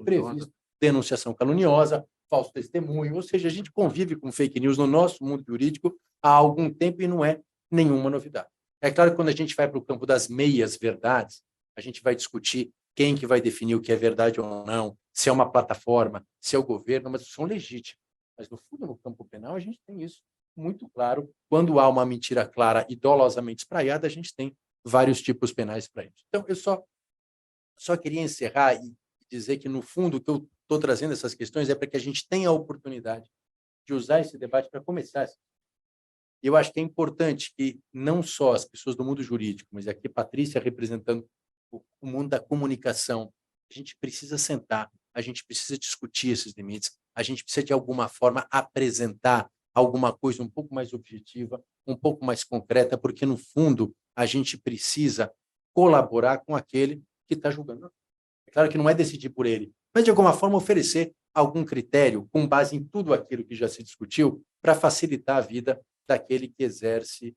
previsto. Denunciação caluniosa, falso testemunho, ou seja, a gente convive com fake news no nosso mundo jurídico há algum tempo e não é nenhuma novidade. É claro que quando a gente vai para o campo das meias-verdades, a gente vai discutir quem que vai definir o que é verdade ou não, se é uma plataforma, se é o governo, mas são legítimos. Mas, no fundo, no campo penal, a gente tem isso muito claro. Quando há uma mentira clara e dolosamente espraiada, a gente tem vários tipos penais para isso. Então, eu só queria encerrar e dizer que, no fundo, o que eu estou trazendo essas questões é para que a gente tenha a oportunidade de usar esse debate para começar. E eu acho que é importante que não só as pessoas do mundo jurídico, mas aqui Patrícia representando o mundo da comunicação, a gente precisa sentar, a gente precisa discutir esses limites, a gente precisa, de alguma forma, apresentar alguma coisa um pouco mais objetiva, um pouco mais concreta, porque, no fundo, a gente precisa colaborar com aquele que está julgando. É claro que não é decidir por ele, mas, de alguma forma, oferecer algum critério com base em tudo aquilo que já se discutiu para facilitar a vida daquele que exerce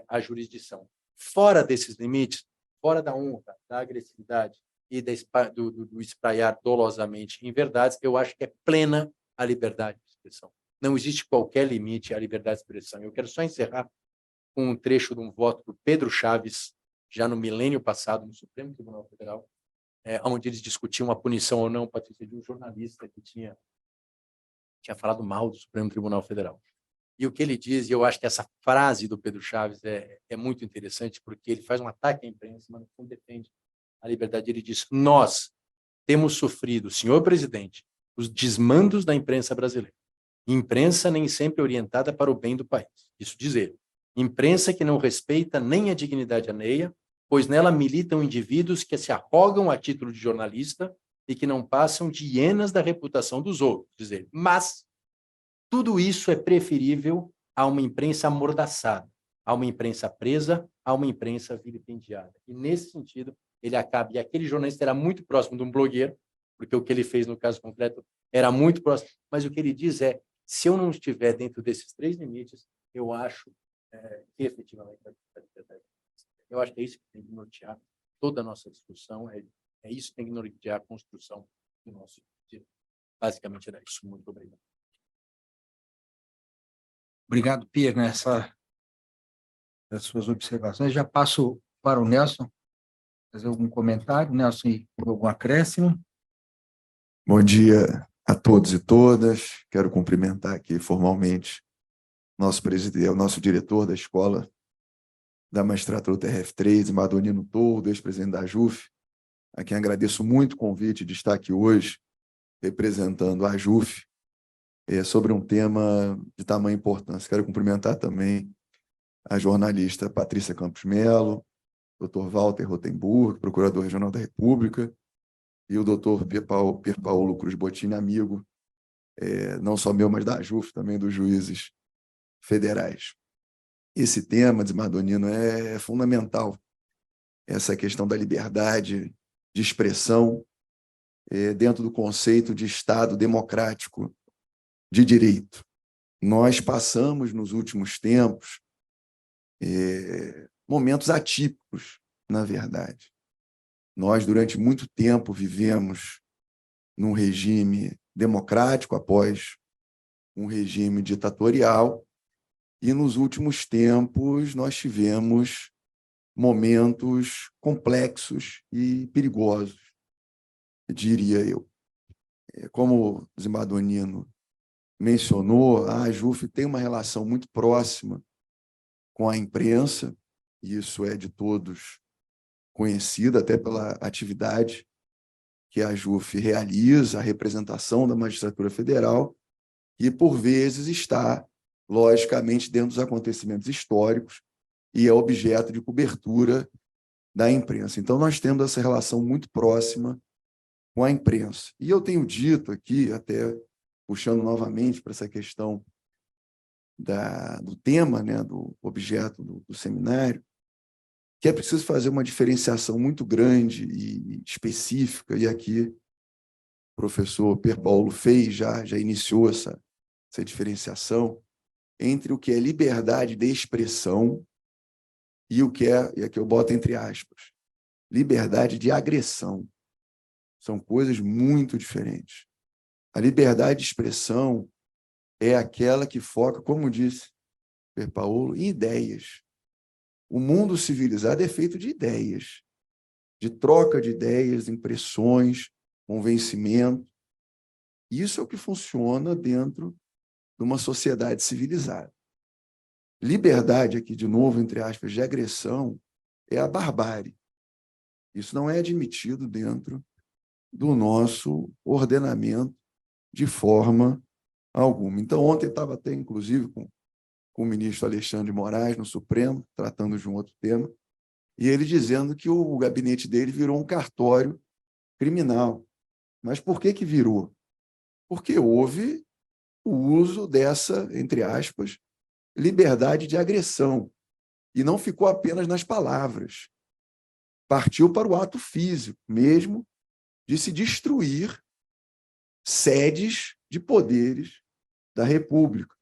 a jurisdição. Fora desses limites, fora da honra, da agressividade e do espraiar dolosamente em verdades, eu acho que é plena a liberdade de expressão. Não existe qualquer limite à liberdade de expressão. Eu quero só encerrar com um trecho de um voto do Pedro Chaves, já no milênio passado, no Supremo Tribunal Federal, onde eles discutiam a punição ou não, Patrícia, de um jornalista que tinha falado mal do Supremo Tribunal Federal. E o que ele diz, e eu acho que essa frase do Pedro Chaves é muito interessante, porque ele faz um ataque à imprensa, mas não defende a liberdade. Ele diz: nós temos sofrido, senhor presidente, os desmandos da imprensa brasileira. Imprensa nem sempre orientada para o bem do país. Isso diz ele. Imprensa que não respeita nem a dignidade alheia, pois nela militam indivíduos que se arrogam a título de jornalista e que não passam de hienas da reputação dos outros, diz ele. Mas tudo isso é preferível a uma imprensa amordaçada, a uma imprensa presa, a uma imprensa vilipendiada. E, nesse sentido, ele acaba. E aquele jornalista era muito próximo de um blogueiro, porque o que ele fez no caso concreto era muito próximo, mas o que ele diz é: se eu não estiver dentro desses 3 limites, eu acho que, efetivamente, eu acho que é isso que tem que nortear toda a nossa discussão, é isso que tem que nortear a construção do nosso direito. Basicamente era isso. Muito obrigado. Obrigado, Pierre, das suas observações. Já passo para o Nelson fazer algum comentário. Nelson, algum acréscimo? Bom dia a todos e todas. Quero cumprimentar aqui formalmente nosso presidente, o nosso diretor da Escola da Magistratura TRF3, Madonino Toldo, ex-presidente da JUF, a quem agradeço muito o convite de estar aqui hoje representando a JUF sobre um tema de tamanha importância. Quero cumprimentar também a jornalista Patrícia Campos Melo, Dr. Walter Rotenburg, Procurador Regional da República, e o Dr. Pier Paolo Cruz Bottini, amigo, não só meu, mas da JUF, também dos juízes federais. Esse tema de Madonino é fundamental, essa questão da liberdade de expressão dentro do conceito de Estado democrático de direito. Nós passamos, nos últimos tempos, momentos atípicos, na verdade. Nós, durante muito tempo, vivemos num regime democrático após um regime ditatorial, e, nos últimos tempos, nós tivemos momentos complexos e perigosos, diria eu. Como o Madonino mencionou, a JUF tem uma relação muito próxima com a imprensa, e isso é de todos conhecido, até pela atividade que a JUF realiza, a representação da magistratura federal, e, por vezes, está, logicamente, dentro dos acontecimentos históricos e é objeto de cobertura da imprensa. Então, nós temos essa relação muito próxima com a imprensa. E eu tenho dito aqui, até puxando novamente para essa questão do tema, do objeto do seminário, que é preciso fazer uma diferenciação muito grande e específica, e aqui o professor Pier Paolo fez, já iniciou essa diferenciação, entre o que é liberdade de expressão e o que é, e aqui eu boto entre aspas, liberdade de agressão. São coisas muito diferentes. A liberdade de expressão é aquela que foca, como disse Pier Paolo, em ideias. O mundo civilizado é feito de ideias, de troca de ideias, impressões, convencimento. Isso é o que funciona dentro de uma sociedade civilizada. Liberdade, aqui de novo, entre aspas, de agressão, é a barbárie. Isso não é admitido dentro do nosso ordenamento de forma alguma. Então, ontem estava até, inclusive, com o ministro Alexandre de Moraes, no Supremo, tratando de um outro tema, e ele dizendo que o gabinete dele virou um cartório criminal. Mas por que que virou? Porque houve o uso dessa, entre aspas, liberdade de agressão. E não ficou apenas nas palavras. Partiu para o ato físico mesmo de se destruir sedes de poderes da República.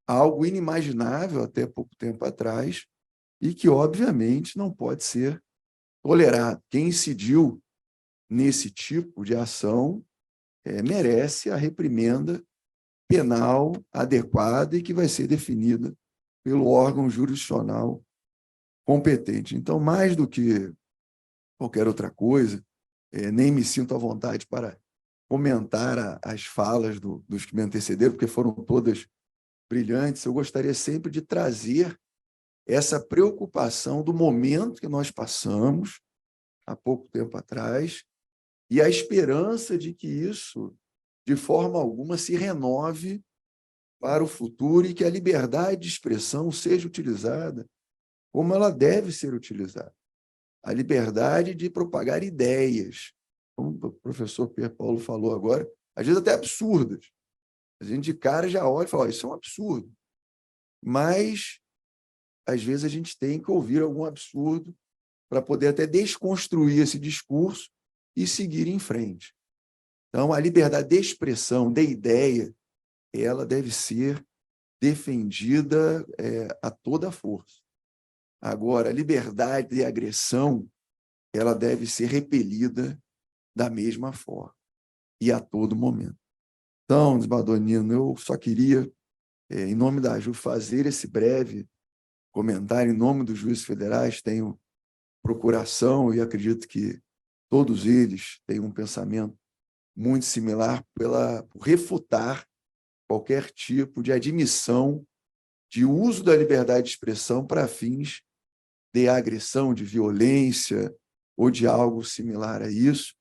Algo inimaginável até pouco tempo atrás e que, obviamente, não pode ser tolerado. Quem incidiu nesse tipo de ação merece a reprimenda penal adequada e que vai ser definida pelo órgão jurisdicional competente. Então, mais do que qualquer outra coisa, nem me sinto à vontade para comentar as falas dos que me antecederam, porque foram todas brilhantes. Eu gostaria sempre de trazer essa preocupação do momento que nós passamos há pouco tempo atrás e a esperança de que isso, de forma alguma, se renove para o futuro e que a liberdade de expressão seja utilizada como ela deve ser utilizada. A liberdade de propagar ideias, como o professor Pierre Paulo falou agora, às vezes até absurdas. A gente de cara já olha e fala, isso é um absurdo. Mas, às vezes, a gente tem que ouvir algum absurdo para poder até desconstruir esse discurso e seguir em frente. Então, a liberdade de expressão, de ideia, ela deve ser defendida a toda força. Agora, a liberdade de agressão, ela deve ser repelida da mesma forma e a todo momento. Então, desembargador Nino, eu só queria, em nome da AJU, fazer esse breve comentário em nome dos juízes federais. Tenho procuração e acredito que todos eles têm um pensamento muito similar por refutar qualquer tipo de admissão de uso da liberdade de expressão para fins de agressão, de violência ou de algo similar a isso.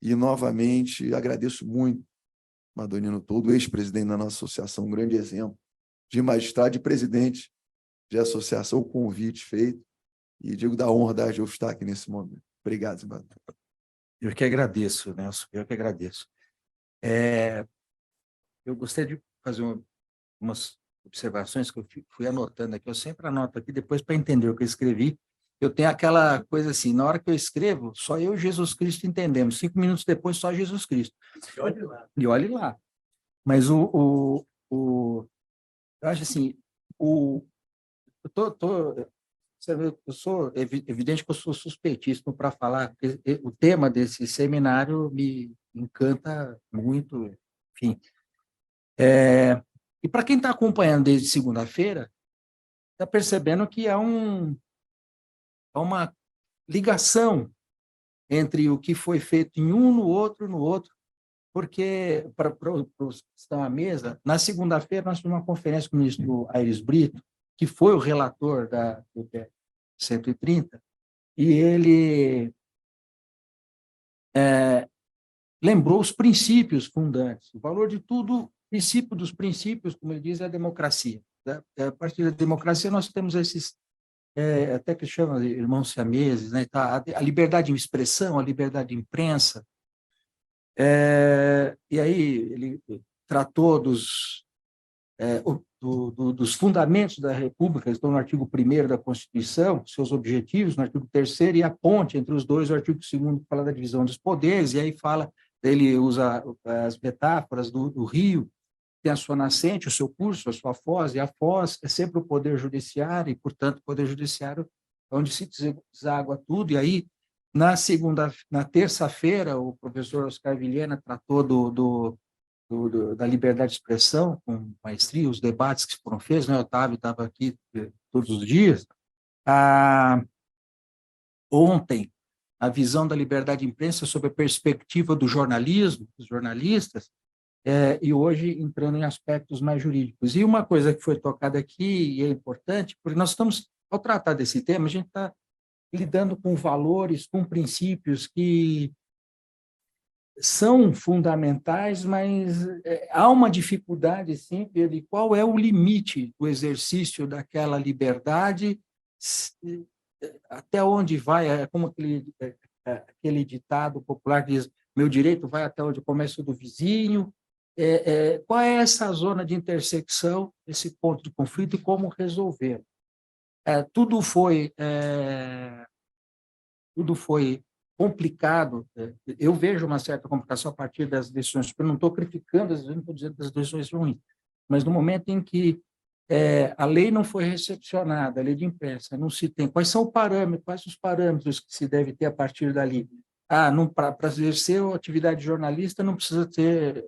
E, novamente, agradeço muito, Madonino todo, ex-presidente da nossa associação, um grande exemplo de magistrado e presidente de associação, o convite feito, e digo da honra da AJU estar aqui nesse momento. Obrigado, desembargador. Eu que agradeço, Nelson, eu que agradeço. Eu gostaria de fazer umas observações que eu fui anotando aqui. Eu sempre anoto aqui, depois, para entender o que eu escrevi. Eu tenho aquela coisa assim, na hora que eu escrevo, só eu e Jesus Cristo entendemos. 5 minutos depois, só Jesus Cristo. E olhe lá. E olhe lá. Mas eu acho assim, eu sou evidente que eu sou suspeitíssimo para falar, porque o tema desse seminário me encanta muito, enfim. E para quem está acompanhando desde segunda-feira, está percebendo que há uma ligação entre o que foi feito em um no outro, porque, para os que estão à mesa, na segunda-feira nós tivemos uma conferência com o ministro Aires Brito, que foi o relator da UPE 130, e ele lembrou os princípios fundantes. O valor de tudo, o princípio dos princípios, como ele diz, é a democracia. A partir da democracia nós temos esses, até que chama de irmãos siameses, né? A liberdade de expressão, a liberdade de imprensa. E aí ele tratou dos fundamentos da República, estão no artigo 1º da Constituição, seus objetivos, no artigo 3º, e a ponte entre os dois, o artigo 2º, que fala da divisão dos poderes, e aí ele usa as metáforas do rio, tem a sua nascente, o seu curso, a sua foz, e a foz é sempre o poder judiciário, e, portanto, o poder judiciário é onde se deságua tudo, e aí, na terça-feira, o professor Oscar Vilhena tratou da liberdade de expressão, com maestria, os debates que foram feitos, né? O Otávio estava aqui todos os dias. Ontem, a visão da liberdade de imprensa sob a perspectiva do jornalismo, dos jornalistas, e hoje entrando em aspectos mais jurídicos. E uma coisa que foi tocada aqui, e é importante, porque nós estamos, ao tratar desse tema, a gente está lidando com valores, com princípios que são fundamentais, mas há uma dificuldade sempre de qual é o limite do exercício daquela liberdade, até onde vai, como aquele ditado popular que diz, meu direito vai até onde começa o do vizinho, qual é essa zona de intersecção, esse ponto de conflito e como resolver. Tudo foi complicado. Eu vejo uma certa complicação a partir das decisões, eu não estou criticando as decisões, não estou dizendo que as decisões são ruins, mas no momento em que a lei não foi recepcionada, a lei de imprensa, não se tem, quais são os parâmetros que se deve ter a partir dali? Para exercer a atividade de jornalista não precisa ter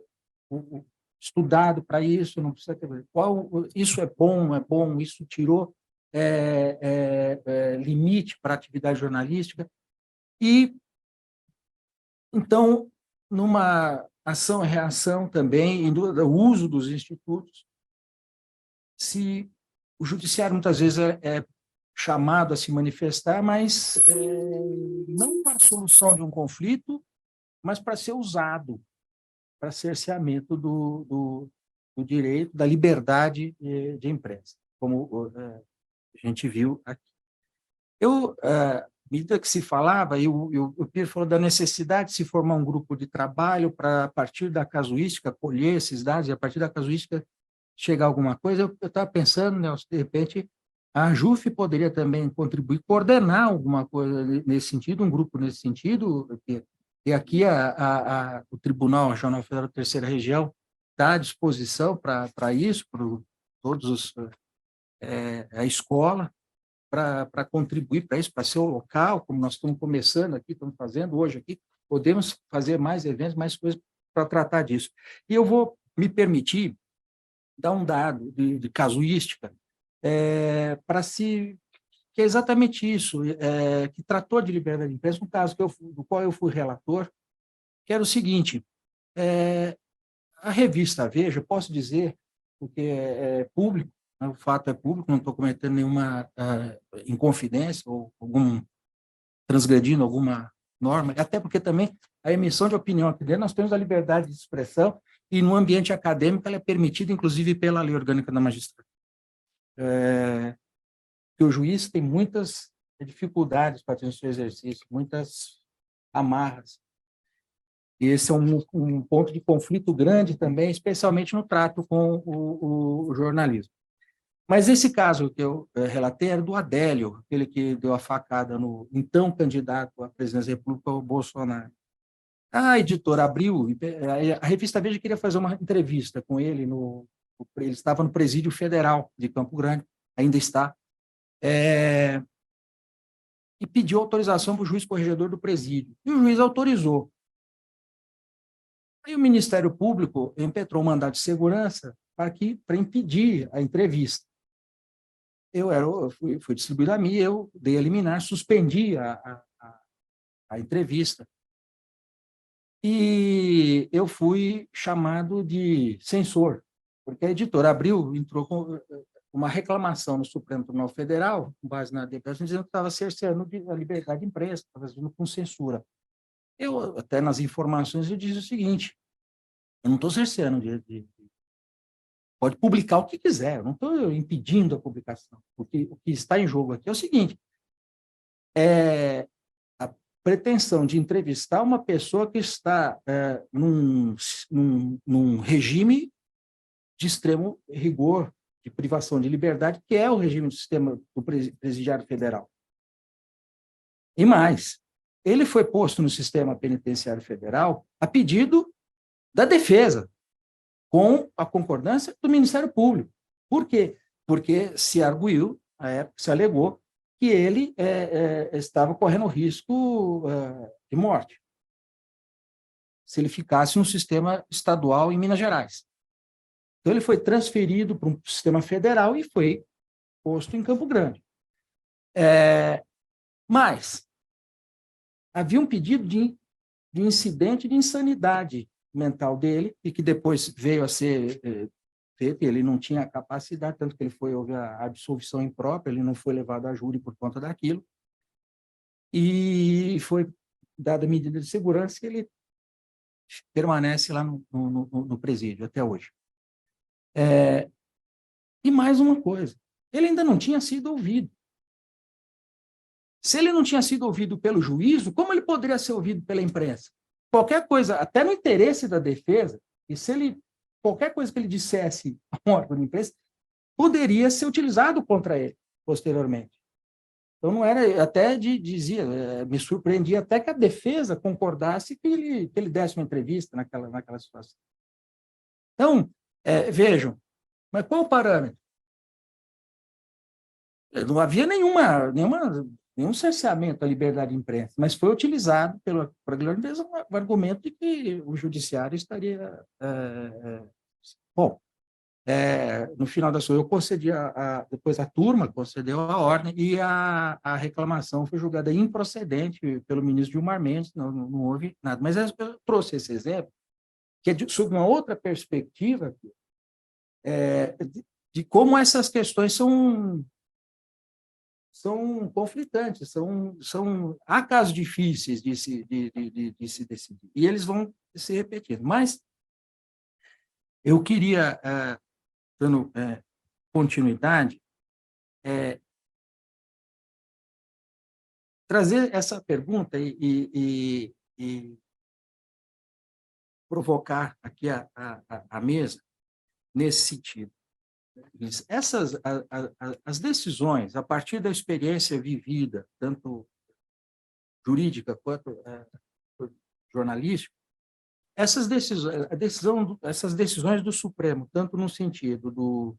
estudado para isso, não precisa ter... Isso é bom, não é bom, isso tirou limite para a atividade jornalística. E, então, numa ação e reação também, o uso dos institutos, se o judiciário muitas vezes é chamado a se manifestar, mas não para a solução de um conflito, mas para ser usado, para cerceamento do direito, da liberdade de imprensa, como a gente viu aqui. À medida que se falava, o Pierre falou da necessidade de se formar um grupo de trabalho para, a partir da casuística, colher esses dados e, a partir da casuística, chegar a alguma coisa. Eu estava pensando, Nelson, de repente, a ANJUF poderia também contribuir, coordenar alguma coisa nesse sentido, um grupo nesse sentido, e aqui o Tribunal Regional Federal da Terceira Região está à disposição para isso, para todos a escola, para contribuir para isso, para ser o local, como nós estamos começando aqui, estamos fazendo hoje aqui, podemos fazer mais eventos, mais coisas para tratar disso. E eu vou me permitir dar um dado de casuística, que é exatamente isso, que tratou de liberdade de imprensa, um caso do qual eu fui relator, que era o seguinte: a revista Veja, posso dizer, porque é público, o fato é público, não estou cometendo nenhuma inconfidência ou transgredindo alguma norma, até porque também a emissão de opinião aqui dentro, nós temos a liberdade de expressão, e no ambiente acadêmico ela é permitida, inclusive, pela Lei Orgânica da Magistratura. Que o juiz tem muitas dificuldades para ter o seu exercício, muitas amarras. E esse é um ponto de conflito grande também, especialmente no trato com o jornalismo. Mas esse caso que eu relatei era do Adélio, aquele que deu a facada no então candidato à presidência da República, o Bolsonaro. A editora abriu, a revista Veja queria fazer uma entrevista com ele, ele estava no Presídio Federal de Campo Grande, ainda está, e pediu autorização para o juiz corregedor do presídio. E o juiz autorizou. Aí o Ministério Público impetrou um mandado de segurança para impedir a entrevista. Fui distribuído a mim, eu dei a liminar, suspendi a entrevista. E eu fui chamado de censor, porque a editora Abril entrou com uma reclamação no Supremo Tribunal Federal, com base na declaração, dizendo que estava cerceando a liberdade de imprensa, estava agindo com censura. Eu, até nas informações, eu disse o seguinte: eu não estou cerceando, pode publicar o que quiser, eu não estou impedindo a publicação. O que está em jogo aqui é o seguinte: a pretensão de entrevistar uma pessoa que está num regime de extremo rigor, de privação de liberdade, que é o regime do sistema do presidiário federal. E mais, ele foi posto no sistema penitenciário federal a pedido da defesa, com a concordância do Ministério Público. Por quê? Porque se arguiu, à época se alegou, que ele estava correndo risco de morte se ele ficasse no sistema estadual em Minas Gerais. Então, ele foi transferido para um sistema federal e foi posto em Campo Grande. Mas havia um pedido de incidente de insanidade mental dele, e que depois veio a ser feito, ele não tinha capacidade, tanto que houve a absolvição imprópria, ele não foi levado a júri por conta daquilo, e foi dada medida de segurança, e ele permanece lá no presídio até hoje. E mais uma coisa, ele ainda não tinha sido ouvido. Se ele não tinha sido ouvido pelo juízo, como ele poderia ser ouvido pela imprensa? qualquer coisa, até no interesse da defesa, e se ele, qualquer coisa que ele dissesse a um órgão de imprensa, poderia ser utilizado contra ele posteriormente. Então, não era, até dizia, me surpreendia até que a defesa concordasse que ele desse uma entrevista naquela situação. Então, vejam, mas qual o parâmetro? Não havia nenhum cerceamento à liberdade de imprensa, mas foi utilizado pela grande empresa o argumento de que o judiciário estaria... Bom, no final das contas, eu concedi depois a turma concedeu a ordem e a reclamação foi julgada improcedente pelo ministro Gilmar Mendes, não houve nada. Mas eu trouxe esse exemplo, que é sob uma outra perspectiva de como essas questões são conflitantes, há casos difíceis de se decidir, e eles vão se repetindo. Mas eu queria, dando continuidade, trazer essa pergunta e provocar aqui a mesa nesse sentido. As decisões, a partir da experiência vivida, tanto jurídica quanto jornalística, essas decisões do Supremo, tanto no sentido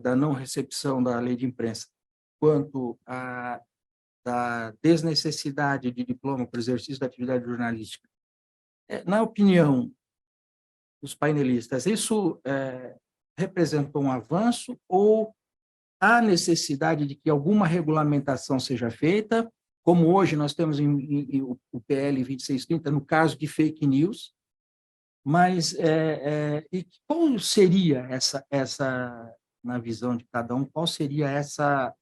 da não recepção da lei de imprensa, quanto da desnecessidade de diploma para o exercício da atividade jornalística, na opinião dos painelistas, isso representou um avanço ou há necessidade de que alguma regulamentação seja feita, como hoje nós temos o PL 2630, no caso de fake news, mas e qual seria na visão de cada um, qual seria essa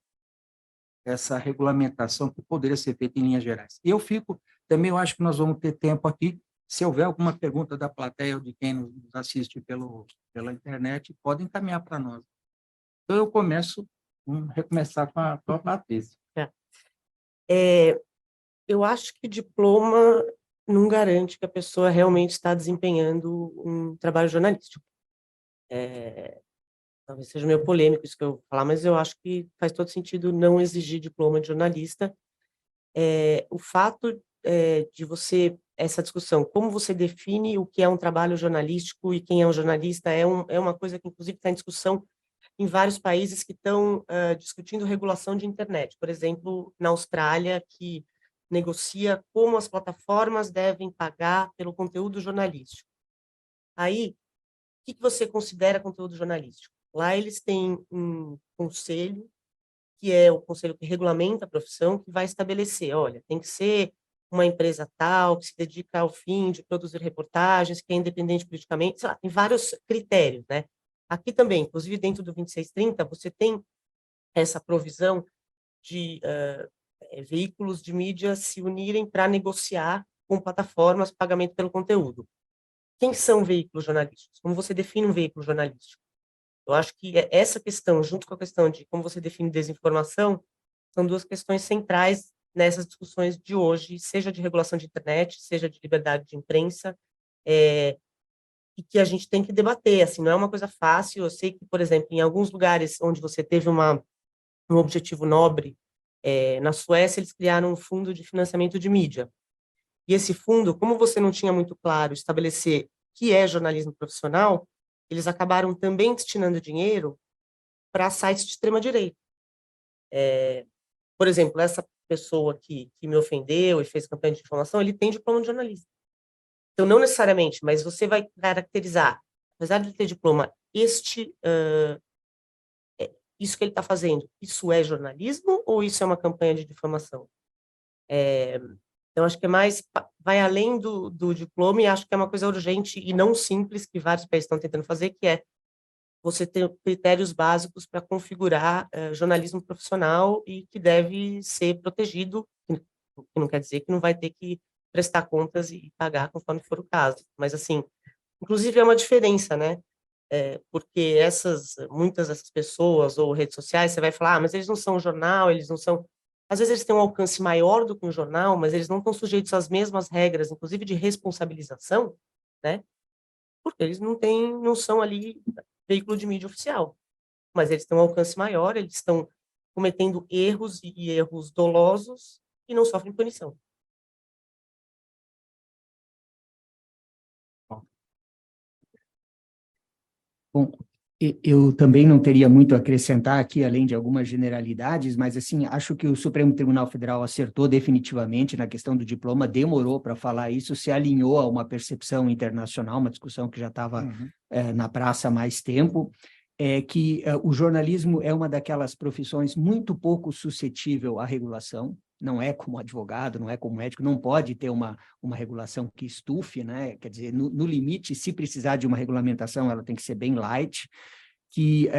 regulamentação que poderia ser feita em linhas gerais? Eu eu acho que nós vamos ter tempo aqui, se houver alguma pergunta da plateia ou de quem nos assiste pela internet, podem encaminhar para nós. Então, eu vamos recomeçar com a Patrícia. Eu acho que diploma não garante que a pessoa realmente está desempenhando um trabalho jornalístico. Talvez seja meio polêmico isso que eu vou falar, mas eu acho que faz todo sentido não exigir diploma de jornalista. O fato de essa discussão, como você define o que é um trabalho jornalístico e quem é um jornalista, é uma coisa que, inclusive, está em discussão em vários países que estão discutindo regulação de internet. Por exemplo, na Austrália, que negocia como as plataformas devem pagar pelo conteúdo jornalístico. Aí, o que você considera conteúdo jornalístico? Lá eles têm um conselho, que é o conselho que regulamenta a profissão, que vai estabelecer, olha, tem que ser uma empresa tal, que se dedica ao fim de produzir reportagens, que é independente politicamente, sei lá, tem vários critérios, né? Aqui também, inclusive dentro do 2630, você tem essa provisão de veículos de mídia se unirem para negociar com plataformas pagamento pelo conteúdo. Quem são veículos jornalísticos? Como você define um veículo jornalístico? Eu acho que essa questão, junto com a questão de como você define desinformação, são duas questões centrais nessas discussões de hoje, seja de regulação de internet, seja de liberdade de imprensa, e que a gente tem que debater, assim, não é uma coisa fácil. Eu sei que, por exemplo, em alguns lugares onde você teve um objetivo nobre, na Suécia eles criaram um fundo de financiamento de mídia. E esse fundo, como você não tinha muito claro estabelecer o que é jornalismo profissional, eles acabaram também destinando dinheiro para sites de extrema-direita. Por exemplo, essa pessoa que me ofendeu e fez campanha de difamação, ele tem diploma de jornalista. Então, não necessariamente, mas você vai caracterizar, apesar de ele ter diploma, isso que ele está fazendo, isso é jornalismo ou isso é uma campanha de difamação? Então, acho que vai além do diploma, e acho que é uma coisa urgente e não simples que vários países estão tentando fazer, que é você ter critérios básicos para configurar jornalismo profissional e que deve ser protegido, o que não quer dizer que não vai ter que prestar contas e pagar conforme for o caso. Mas, assim, inclusive é uma diferença, né? Porque muitas dessas pessoas ou redes sociais, você vai falar, mas eles não são um jornal, eles não são... Às vezes eles têm um alcance maior do que um jornal, mas eles não estão sujeitos às mesmas regras, inclusive de responsabilização, né? Porque eles não são ali veículo de mídia oficial, mas eles têm um alcance maior, eles estão cometendo erros e erros dolosos e não sofrem punição. Bom, eu também não teria muito a acrescentar aqui, além de algumas generalidades, mas, assim, acho que o Supremo Tribunal Federal acertou definitivamente na questão do diploma, demorou para falar isso, se alinhou a uma percepção internacional, uma discussão que já estava na praça há mais tempo, que o jornalismo é uma daquelas profissões muito pouco suscetível à regulação, não é como advogado, não é como médico, não pode ter uma regulação que estufe, né? Quer dizer, no limite, se precisar de uma regulamentação, ela tem que ser bem light, que,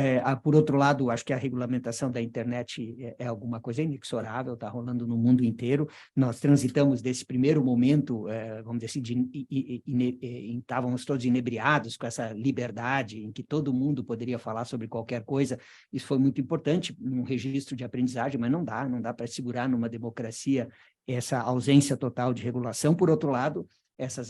por outro lado, acho que a regulamentação da internet é alguma coisa inexorável, está rolando no mundo inteiro. Nós transitamos desse primeiro momento, vamos dizer assim, estávamos todos inebriados com essa liberdade em que todo mundo poderia falar sobre qualquer coisa. Isso foi muito importante num registro de aprendizagem, mas não dá para segurar numa democracia essa ausência total de regulação. Por outro lado,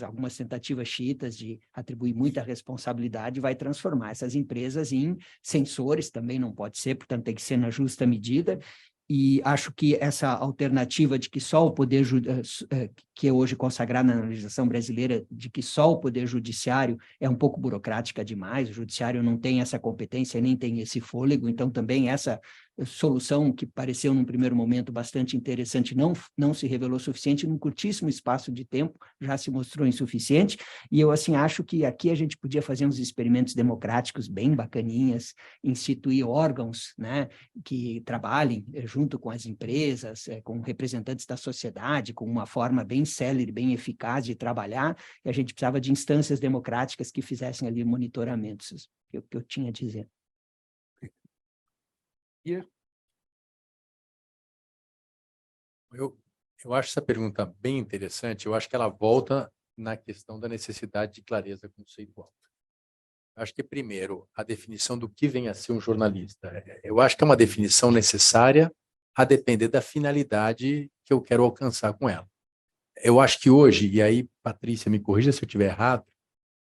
algumas tentativas xiitas de atribuir muita responsabilidade vai transformar essas empresas em censores, também não pode ser, portanto tem que ser na justa medida, e acho que essa alternativa de que só o poder, que é hoje consagrada na legislação brasileira, de que só o poder judiciário é um pouco burocrática demais, o judiciário não tem essa competência, nem tem esse fôlego, então também essa solução que pareceu num primeiro momento bastante interessante não se revelou suficiente num curtíssimo espaço de tempo, já se mostrou insuficiente, e eu, assim, acho que aqui a gente podia fazer uns experimentos democráticos bem bacaninhas, instituir órgãos, né, que trabalhem junto com as empresas, com representantes da sociedade, com uma forma bem célere, bem eficaz de trabalhar, e a gente precisava de instâncias democráticas que fizessem ali monitoramentos, que eu tinha a dizer. Eu acho essa pergunta bem interessante, eu acho que ela volta na questão da necessidade de clareza conceitual. Eu acho que, primeiro, a definição do que vem a ser um jornalista. Eu acho que é uma definição necessária a depender da finalidade que eu quero alcançar com ela. Eu acho que hoje, e aí, Patrícia, me corrija se eu estiver errado,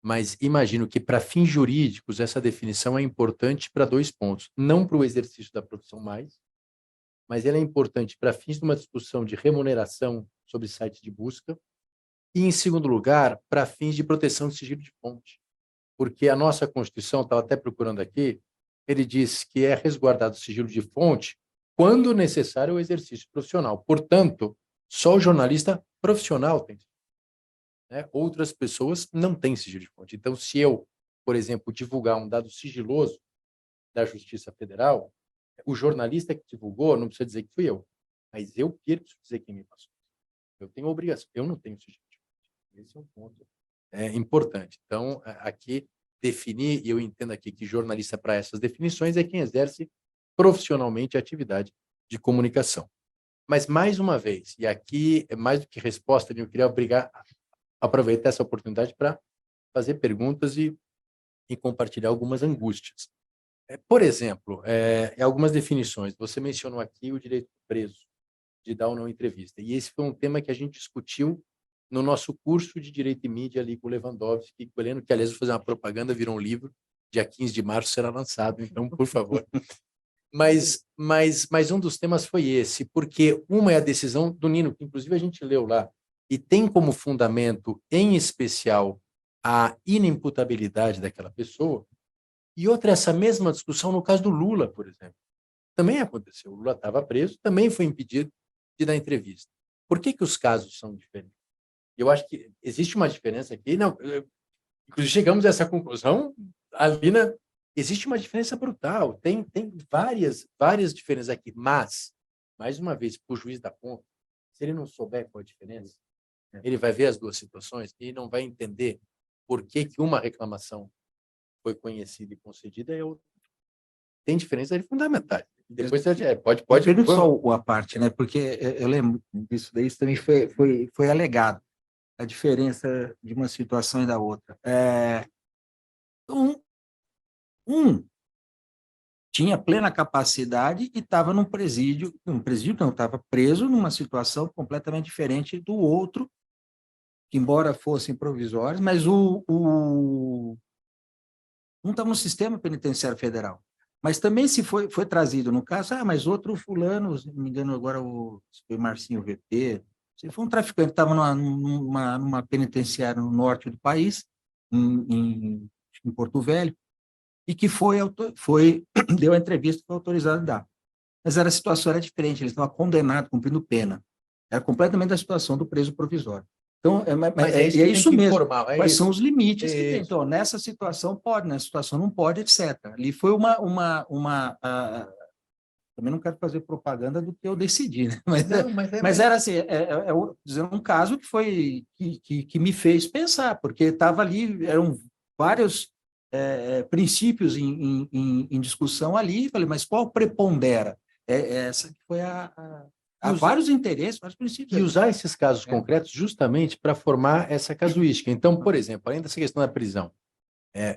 mas imagino que, para fins jurídicos, essa definição é importante para 2 pontos. Não para o exercício da profissão mais, mas ela é importante para fins de uma discussão de remuneração sobre sites de busca e, em segundo lugar, para fins de proteção de sigilo de fonte. Porque a nossa Constituição, estava até procurando aqui, ele diz que é resguardado o sigilo de fonte quando necessário o exercício profissional. Portanto, só o jornalista profissional tem. Né? Outras pessoas não têm sigilo de fonte. Então, se eu, por exemplo, divulgar um dado sigiloso da Justiça Federal, o jornalista que divulgou não precisa dizer que fui eu, mas eu preciso dizer quem me passou. Eu tenho obrigação, eu não tenho sigilo de fonte. Esse é um ponto importante. Então, aqui, definir, e eu entendo aqui que jornalista, para essas definições, é quem exerce profissionalmente a atividade de comunicação. Mas, mais uma vez, e aqui é mais do que resposta, eu queria aproveitar essa oportunidade para fazer perguntas e compartilhar algumas angústias. Por exemplo, em algumas definições, você mencionou aqui o direito do preso de dar ou não entrevista, e esse foi um tema que a gente discutiu no nosso curso de Direito e Mídia ali com o Lewandowski e com o Heleno, que, aliás, vou fazer uma propaganda, virou um livro, dia 15 de março será lançado, então, por favor. Mas um dos temas foi esse, porque uma é a decisão do Nino, que inclusive a gente leu lá, e tem como fundamento, em especial, a inimputabilidade daquela pessoa, e outra é essa mesma discussão no caso do Lula, por exemplo. Também aconteceu, o Lula estava preso, também foi impedido de dar entrevista. Por que os casos são diferentes? Eu acho que existe uma diferença aqui, não, inclusive chegamos a essa conclusão ali existe uma diferença brutal, tem várias diferenças aqui, mas, mais uma vez, para o juiz da conta, se ele não souber qual a diferença, ele vai ver as duas situações e não vai entender por que uma reclamação foi conhecida e concedida e a outra. Tem diferenças fundamentais. Depois você pode. Perdendo só a parte, né? Porque eu lembro disso daí, isso também foi alegado, a diferença de uma situação e da outra. tinha plena capacidade e estava num presídio não, estava preso numa situação completamente diferente do outro, que embora fossem provisórios, mas um estava no sistema penitenciário federal. Mas também se foi trazido, no caso, mas outro fulano, se não me engano agora, se foi Marcinho VP, se foi um traficante, estava numa penitenciária no norte do país, em Porto Velho, e que deu a entrevista, foi autorizado a dar. Mas a situação era diferente, ele estava condenado, cumprindo pena. Era completamente a situação do preso provisório. Então, Mas é isso e é que tem isso que mesmo. informar, é Quais isso. são os limites que É tem? isso. Então, nessa situação pode, nessa situação não pode, etc. Ali foi também não quero fazer propaganda do que eu decidi, né? Mas era assim, dizendo um caso que foi que me fez pensar, porque estava ali, eram vários princípios em discussão ali, falei, mas qual prepondera? Essa que foi há vários interesses, vários princípios. E usar esses casos É. concretos justamente para formar essa casuística. Então, por exemplo, além dessa questão da prisão,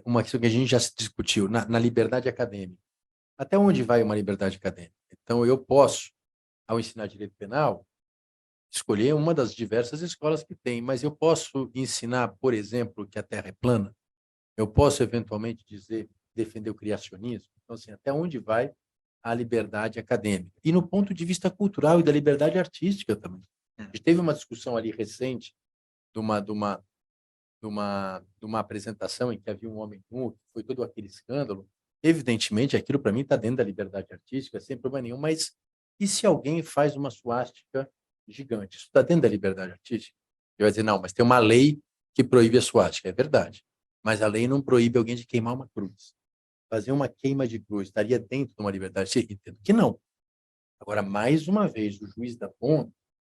uma questão que a gente já se discutiu, na liberdade acadêmica. Até onde vai uma liberdade acadêmica? Então, eu posso, ao ensinar direito penal, escolher uma das diversas escolas que tem, mas eu posso ensinar, por exemplo, que a Terra é plana. Eu posso, eventualmente, defender o criacionismo. Então, assim, até onde vai a liberdade acadêmica? E no ponto de vista cultural e da liberdade artística também. A gente teve uma discussão ali recente de uma apresentação em que havia um homem nu, que foi todo aquele escândalo. Evidentemente, aquilo para mim está dentro da liberdade artística, sem problema nenhum, mas e se alguém faz uma suástica gigante? Isso está dentro da liberdade artística? Eu vai dizer, não, mas tem uma lei que proíbe a suástica. É verdade. Mas a lei não proíbe alguém de queimar uma cruz. Fazer uma queima de cruz estaria dentro de uma liberdade artística? Entendo que não. Agora, mais uma vez, o juiz da ponta,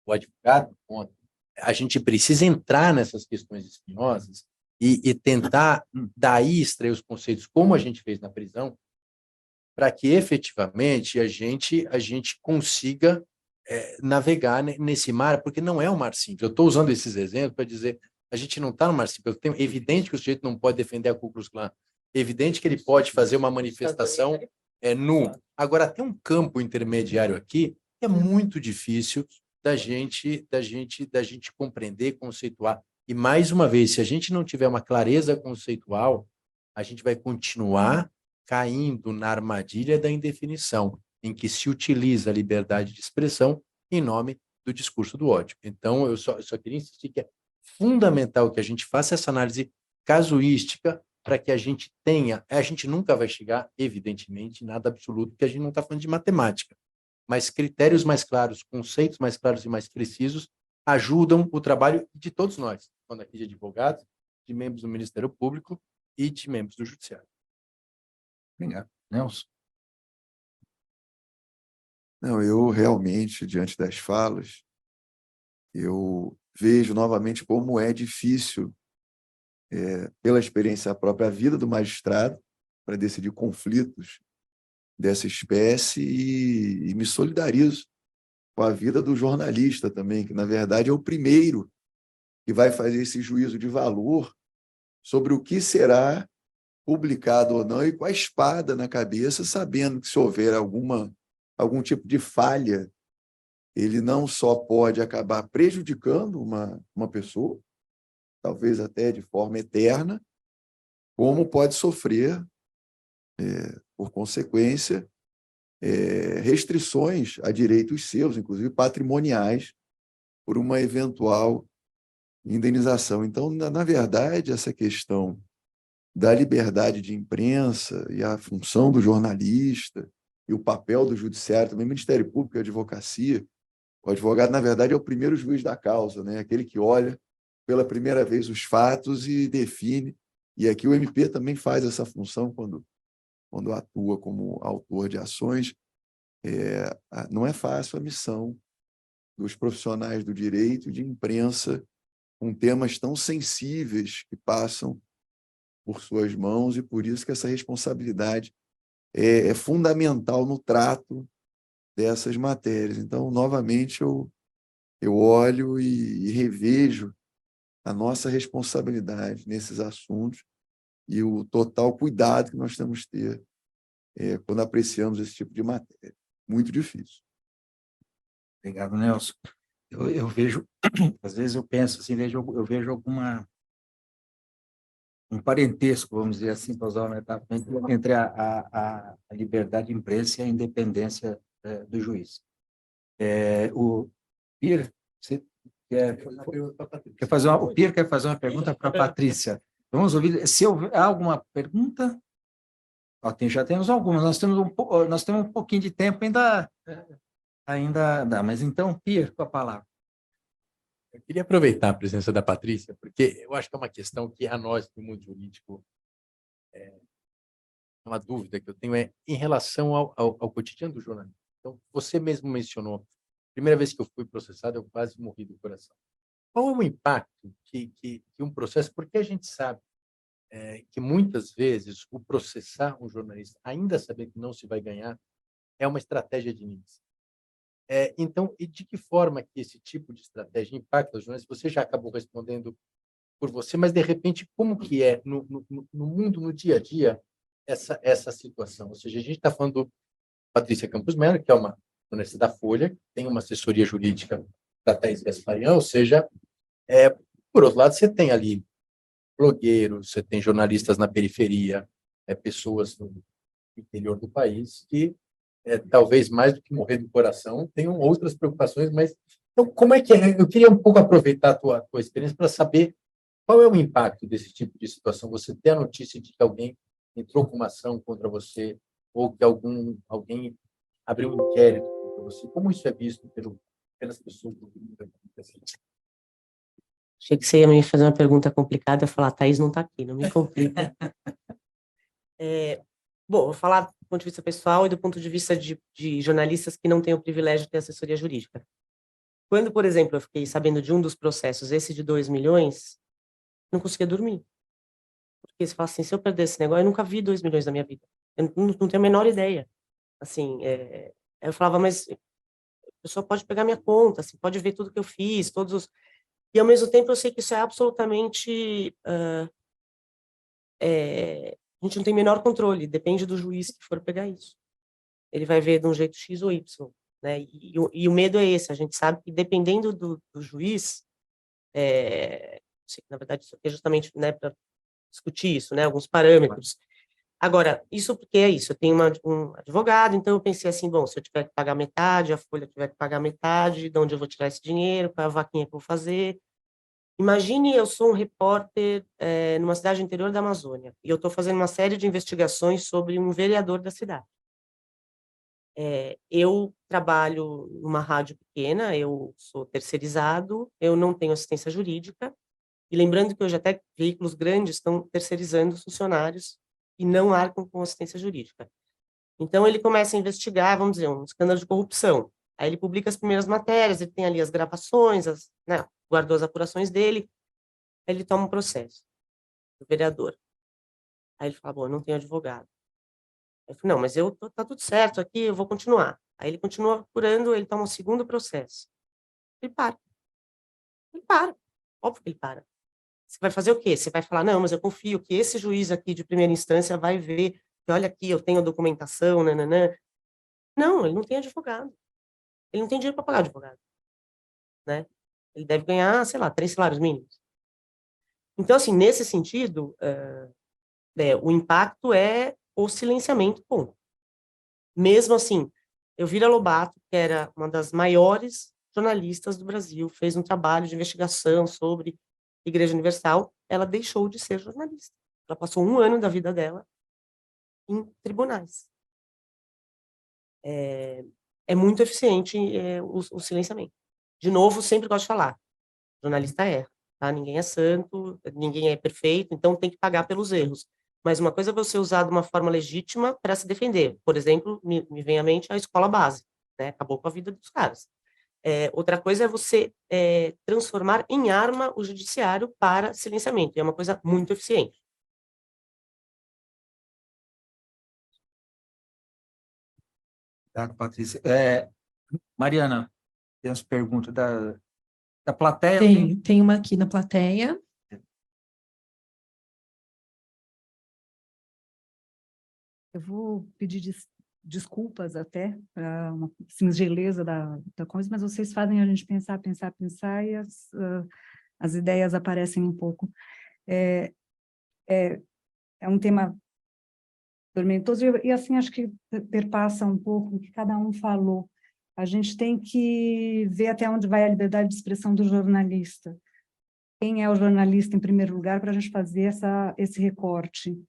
o advogado da ponta, a gente precisa entrar nessas questões espinhosas e tentar daí extrair os conceitos, como a gente fez na prisão, para que efetivamente a gente consiga navegar nesse mar, porque não é um mar simples. Eu estou usando esses exemplos para dizer a gente não está no mar simples. É evidente que o sujeito não pode defender a Ku Klux Klan. É evidente que ele pode fazer uma manifestação nu. Agora, tem um campo intermediário aqui que é muito difícil da gente compreender, conceituar. E, mais uma vez, se a gente não tiver uma clareza conceitual, a gente vai continuar caindo na armadilha da indefinição, em que se utiliza a liberdade de expressão em nome do discurso do ódio. Então, eu só queria insistir que é fundamental que a gente faça essa análise casuística para que a gente nunca vai chegar, evidentemente, nada absoluto, porque a gente não está falando de matemática, mas critérios mais claros, conceitos mais claros e mais precisos ajudam o trabalho de todos nós, falando aqui de advogados, de membros do Ministério Público e de membros do Judiciário. Obrigado. Nelson? Não, eu realmente, diante das falas, eu vejo novamente como é difícil, pela experiência da própria vida do magistrado, para decidir conflitos dessa espécie e me solidarizo com a vida do jornalista também, que, na verdade, é o primeiro que vai fazer esse juízo de valor sobre o que será publicado ou não e com a espada na cabeça, sabendo que se houver algum tipo de falha, ele não só pode acabar prejudicando uma pessoa, talvez até de forma eterna, como pode sofrer, por consequência, restrições a direitos seus, inclusive patrimoniais, por uma eventual indenização. Então, na verdade, essa questão da liberdade de imprensa e a função do jornalista e o papel do judiciário, também Ministério Público e advocacia. O advogado, na verdade, é o primeiro juiz da causa, né? Aquele que olha pela primeira vez os fatos e define. E aqui o MP também faz essa função quando atua como autor de ações. Não é fácil a missão dos profissionais do direito e de imprensa com temas tão sensíveis que passam por suas mãos, e por isso que essa responsabilidade é fundamental no trato dessas matérias. Então, novamente, eu olho e revejo a nossa responsabilidade nesses assuntos e o total cuidado que nós temos que ter quando apreciamos esse tipo de matéria. Muito difícil. Obrigado, Nelson. Eu vejo, às vezes eu penso assim, eu vejo um parentesco, vamos dizer assim, para usar uma metáfora, entre a liberdade de imprensa e a independência do juiz. O Pierre, você quer fazer o Pierre quer fazer uma pergunta para a Patrícia. Vamos ouvir. Se há alguma pergunta? Já temos algumas. Nós temos um pouquinho de tempo ainda dá. Mas então, Pierre, com a palavra. Eu queria aproveitar a presença da Patrícia, porque eu acho que é uma questão que a nós, do mundo jurídico, uma dúvida que eu tenho em relação ao cotidiano do jornalismo. Então, você mesmo mencionou, primeira vez que eu fui processado, eu quase morri do coração. Qual é o impacto que um processo, porque a gente sabe que muitas vezes o processar um jornalista, ainda saber que não se vai ganhar, é uma estratégia de início. Então, e de que forma que esse tipo de estratégia impacta os jornalistas? Você já acabou respondendo por você, mas, de repente, como que é no mundo, no dia a dia, essa situação? Ou seja, a gente está falando do Patrícia Campos Melo, que é uma jornalista da Folha, tem uma assessoria jurídica da Thaís Gasparian, ou seja, por outro lado, você tem ali blogueiros, você tem jornalistas na periferia, pessoas no interior do país que, talvez mais do que morrer do coração, tenham outras preocupações, mas então, como é que é? Eu queria um pouco aproveitar a tua experiência para saber qual é o impacto desse tipo de situação. Você ter a notícia de que alguém entrou com uma ação contra você ou que alguém abriu um inquérito contra você. Como isso é visto pelas pessoas do mundo da comunicação? Achei que você ia me fazer uma pergunta complicada, eu ia falar, Thaís não está aqui, não me complica. Bom, vou falar do ponto de vista pessoal e do ponto de vista de jornalistas que não têm o privilégio de ter assessoria jurídica. Quando, por exemplo, eu fiquei sabendo de um dos processos, esse de 2 milhões, não conseguia dormir. Porque você fala assim, se eu perder esse negócio, eu nunca vi 2 milhões na minha vida. Eu não tenho a menor ideia. Assim, eu falava, mas a pessoa pode pegar minha conta, assim, pode ver tudo que eu fiz, todos os... E, ao mesmo tempo, eu sei que isso é absolutamente... a gente não tem o menor controle, depende do juiz que for pegar isso. Ele vai ver de um jeito X ou Y, né? E o medo é esse, a gente sabe que dependendo do juiz, sei que, na verdade, isso aqui é justamente, né, para discutir isso, né, alguns parâmetros. Agora, isso porque é isso, eu tenho um advogado, então eu pensei assim, bom, se eu tiver que pagar metade, a Folha tiver que pagar metade, de onde eu vou tirar esse dinheiro, qual é a vaquinha que eu vou fazer? Imagine, eu sou um repórter numa cidade interior da Amazônia, e eu estou fazendo uma série de investigações sobre um vereador da cidade. Eu trabalho numa rádio pequena, eu sou terceirizado, eu não tenho assistência jurídica, e lembrando que hoje até veículos grandes estão terceirizando os funcionários e não arcam com assistência jurídica. Então, ele começa a investigar, vamos dizer, um escândalo de corrupção. Aí ele publica as primeiras matérias, ele tem ali as gravações, né, guardou as apurações dele, aí ele toma um processo do vereador. Aí ele fala, bom, eu não tenho advogado. Eu falei, não, mas tá tudo certo aqui, eu vou continuar. Aí ele continua apurando, ele toma um segundo processo. Ele para. Ele para. Óbvio que ele para. Você vai fazer o quê? Você vai falar, não, mas eu confio que esse juiz aqui de primeira instância vai ver que, olha aqui, eu tenho documentação, nananã. Não, ele não tem advogado. Ele não tem dinheiro para pagar advogado, né? Ele deve ganhar, sei lá, 3 salários mínimos. Então, assim, nesse sentido, o impacto é o silenciamento, ponto. Mesmo assim, Elvira Lobato, que era uma das maiores jornalistas do Brasil, fez um trabalho de investigação sobre Igreja Universal, ela deixou de ser jornalista. Ela passou 1 ano da vida dela em tribunais. É muito eficiente o silenciamento. De novo, sempre gosto de falar, jornalista erra, tá? Ninguém é santo, ninguém é perfeito, então tem que pagar pelos erros. Mas uma coisa é você usar de uma forma legítima para se defender. Por exemplo, me vem à mente a escola base, né? Acabou com a vida dos caras. Outra coisa é você transformar em arma o judiciário para silenciamento. E é uma coisa muito eficiente. Obrigado, Patrícia. Mariana, temos pergunta da plateia? Tem uma aqui na plateia. Eu vou pedir desculpas até para uma singeleza da coisa, mas vocês fazem a gente pensar e as ideias aparecem um pouco. É um tema tormentoso e assim, acho que perpassa um pouco o que cada um falou. A gente tem que ver até onde vai a liberdade de expressão do jornalista. Quem é o jornalista, em primeiro lugar, para a gente fazer esse recorte.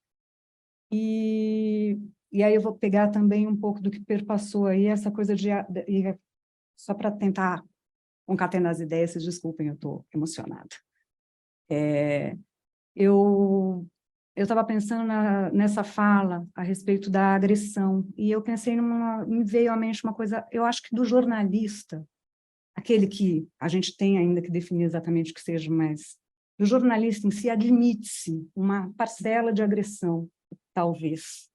E aí eu vou pegar também um pouco do que perpassou aí, essa coisa só para tentar concatenar as ideias, vocês desculpem, eu estou emocionada. Eu estava pensando nessa fala a respeito da agressão, e eu pensei me veio à mente uma coisa, eu acho que do jornalista, aquele que a gente tem ainda que definir exatamente o que seja, mas do jornalista em si admite-se uma parcela de agressão, talvez.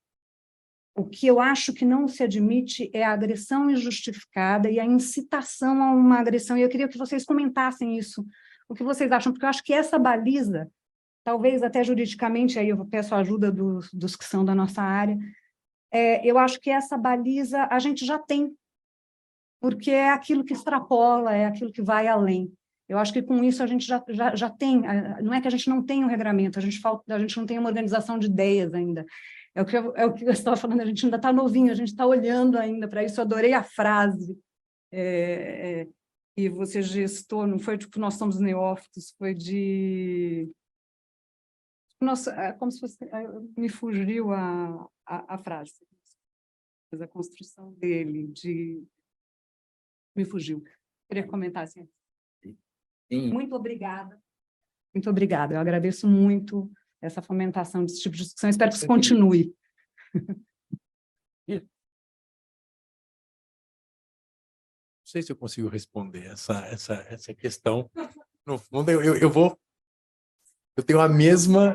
O que eu acho que não se admite é a agressão injustificada e a incitação a uma agressão, e eu queria que vocês comentassem isso, o que vocês acham, porque eu acho que essa baliza, talvez até juridicamente, aí eu peço a ajuda dos que são da nossa área, eu acho que essa baliza a gente já tem, porque é aquilo que extrapola, é aquilo que vai além. Eu acho que com isso a gente já tem, não é que a gente não tem um regramento, a gente não tem uma organização de ideias ainda. É o que eu estava falando, a gente ainda está novinho, a gente está olhando ainda para isso. Eu adorei a frase que você gestou, não foi tipo nós somos neófitos, foi de... Nossa, como se fosse... Me fugiu a frase. A construção dele, me fugiu. Queria comentar assim. Sim. Muito obrigada. Muito obrigada. Eu agradeço muito essa fomentação desse tipo de discussão. Espero que isso continue. Não sei se eu consigo responder essa questão. No fundo, eu tenho a mesma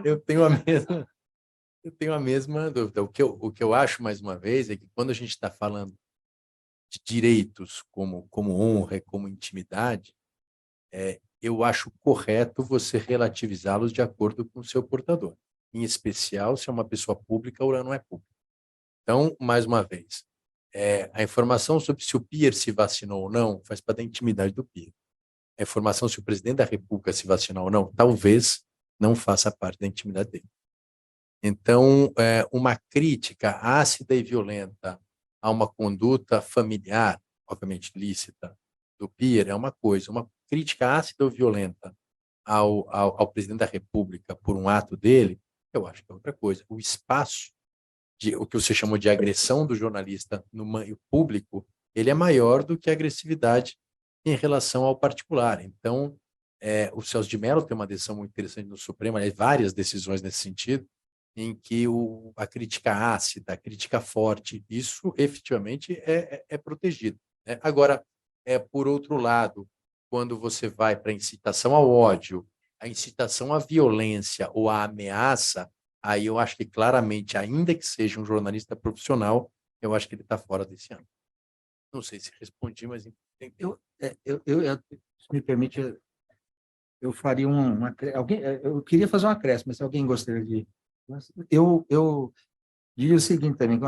dúvida. O que eu acho, mais uma vez, é que quando a gente está falando de direitos como honra, como intimidade, eu acho correto você relativizá-los de acordo com o seu portador, em especial se é uma pessoa pública ou não é pública. Então, mais uma vez, a informação sobre se o peer se vacinou ou não faz parte da intimidade do peer. A informação se o presidente da República se vacinou ou não, talvez não faça parte da intimidade dele. Então, uma crítica ácida e violenta a uma conduta familiar, obviamente lícita, do peer é uma coisa. Uma crítica ácida ou violenta ao presidente da República por um ato dele, eu acho que é outra coisa. O espaço, o que você chamou de agressão do jornalista no meio público, ele é maior do que a agressividade em relação ao particular. Então, o Celso de Mello tem uma decisão muito interessante no Supremo, várias decisões nesse sentido, em que a crítica ácida, a crítica forte, isso efetivamente é protegido. Né? Agora, por outro lado, quando você vai para a incitação ao ódio, a incitação à violência ou à ameaça, aí eu acho que claramente, ainda que seja um jornalista profissional, eu acho que ele está fora desse âmbito. Não sei se respondi, mas... Se me permite, eu faria eu queria fazer um acréscimo, mas se alguém gostaria de... Eu diria o seguinte também,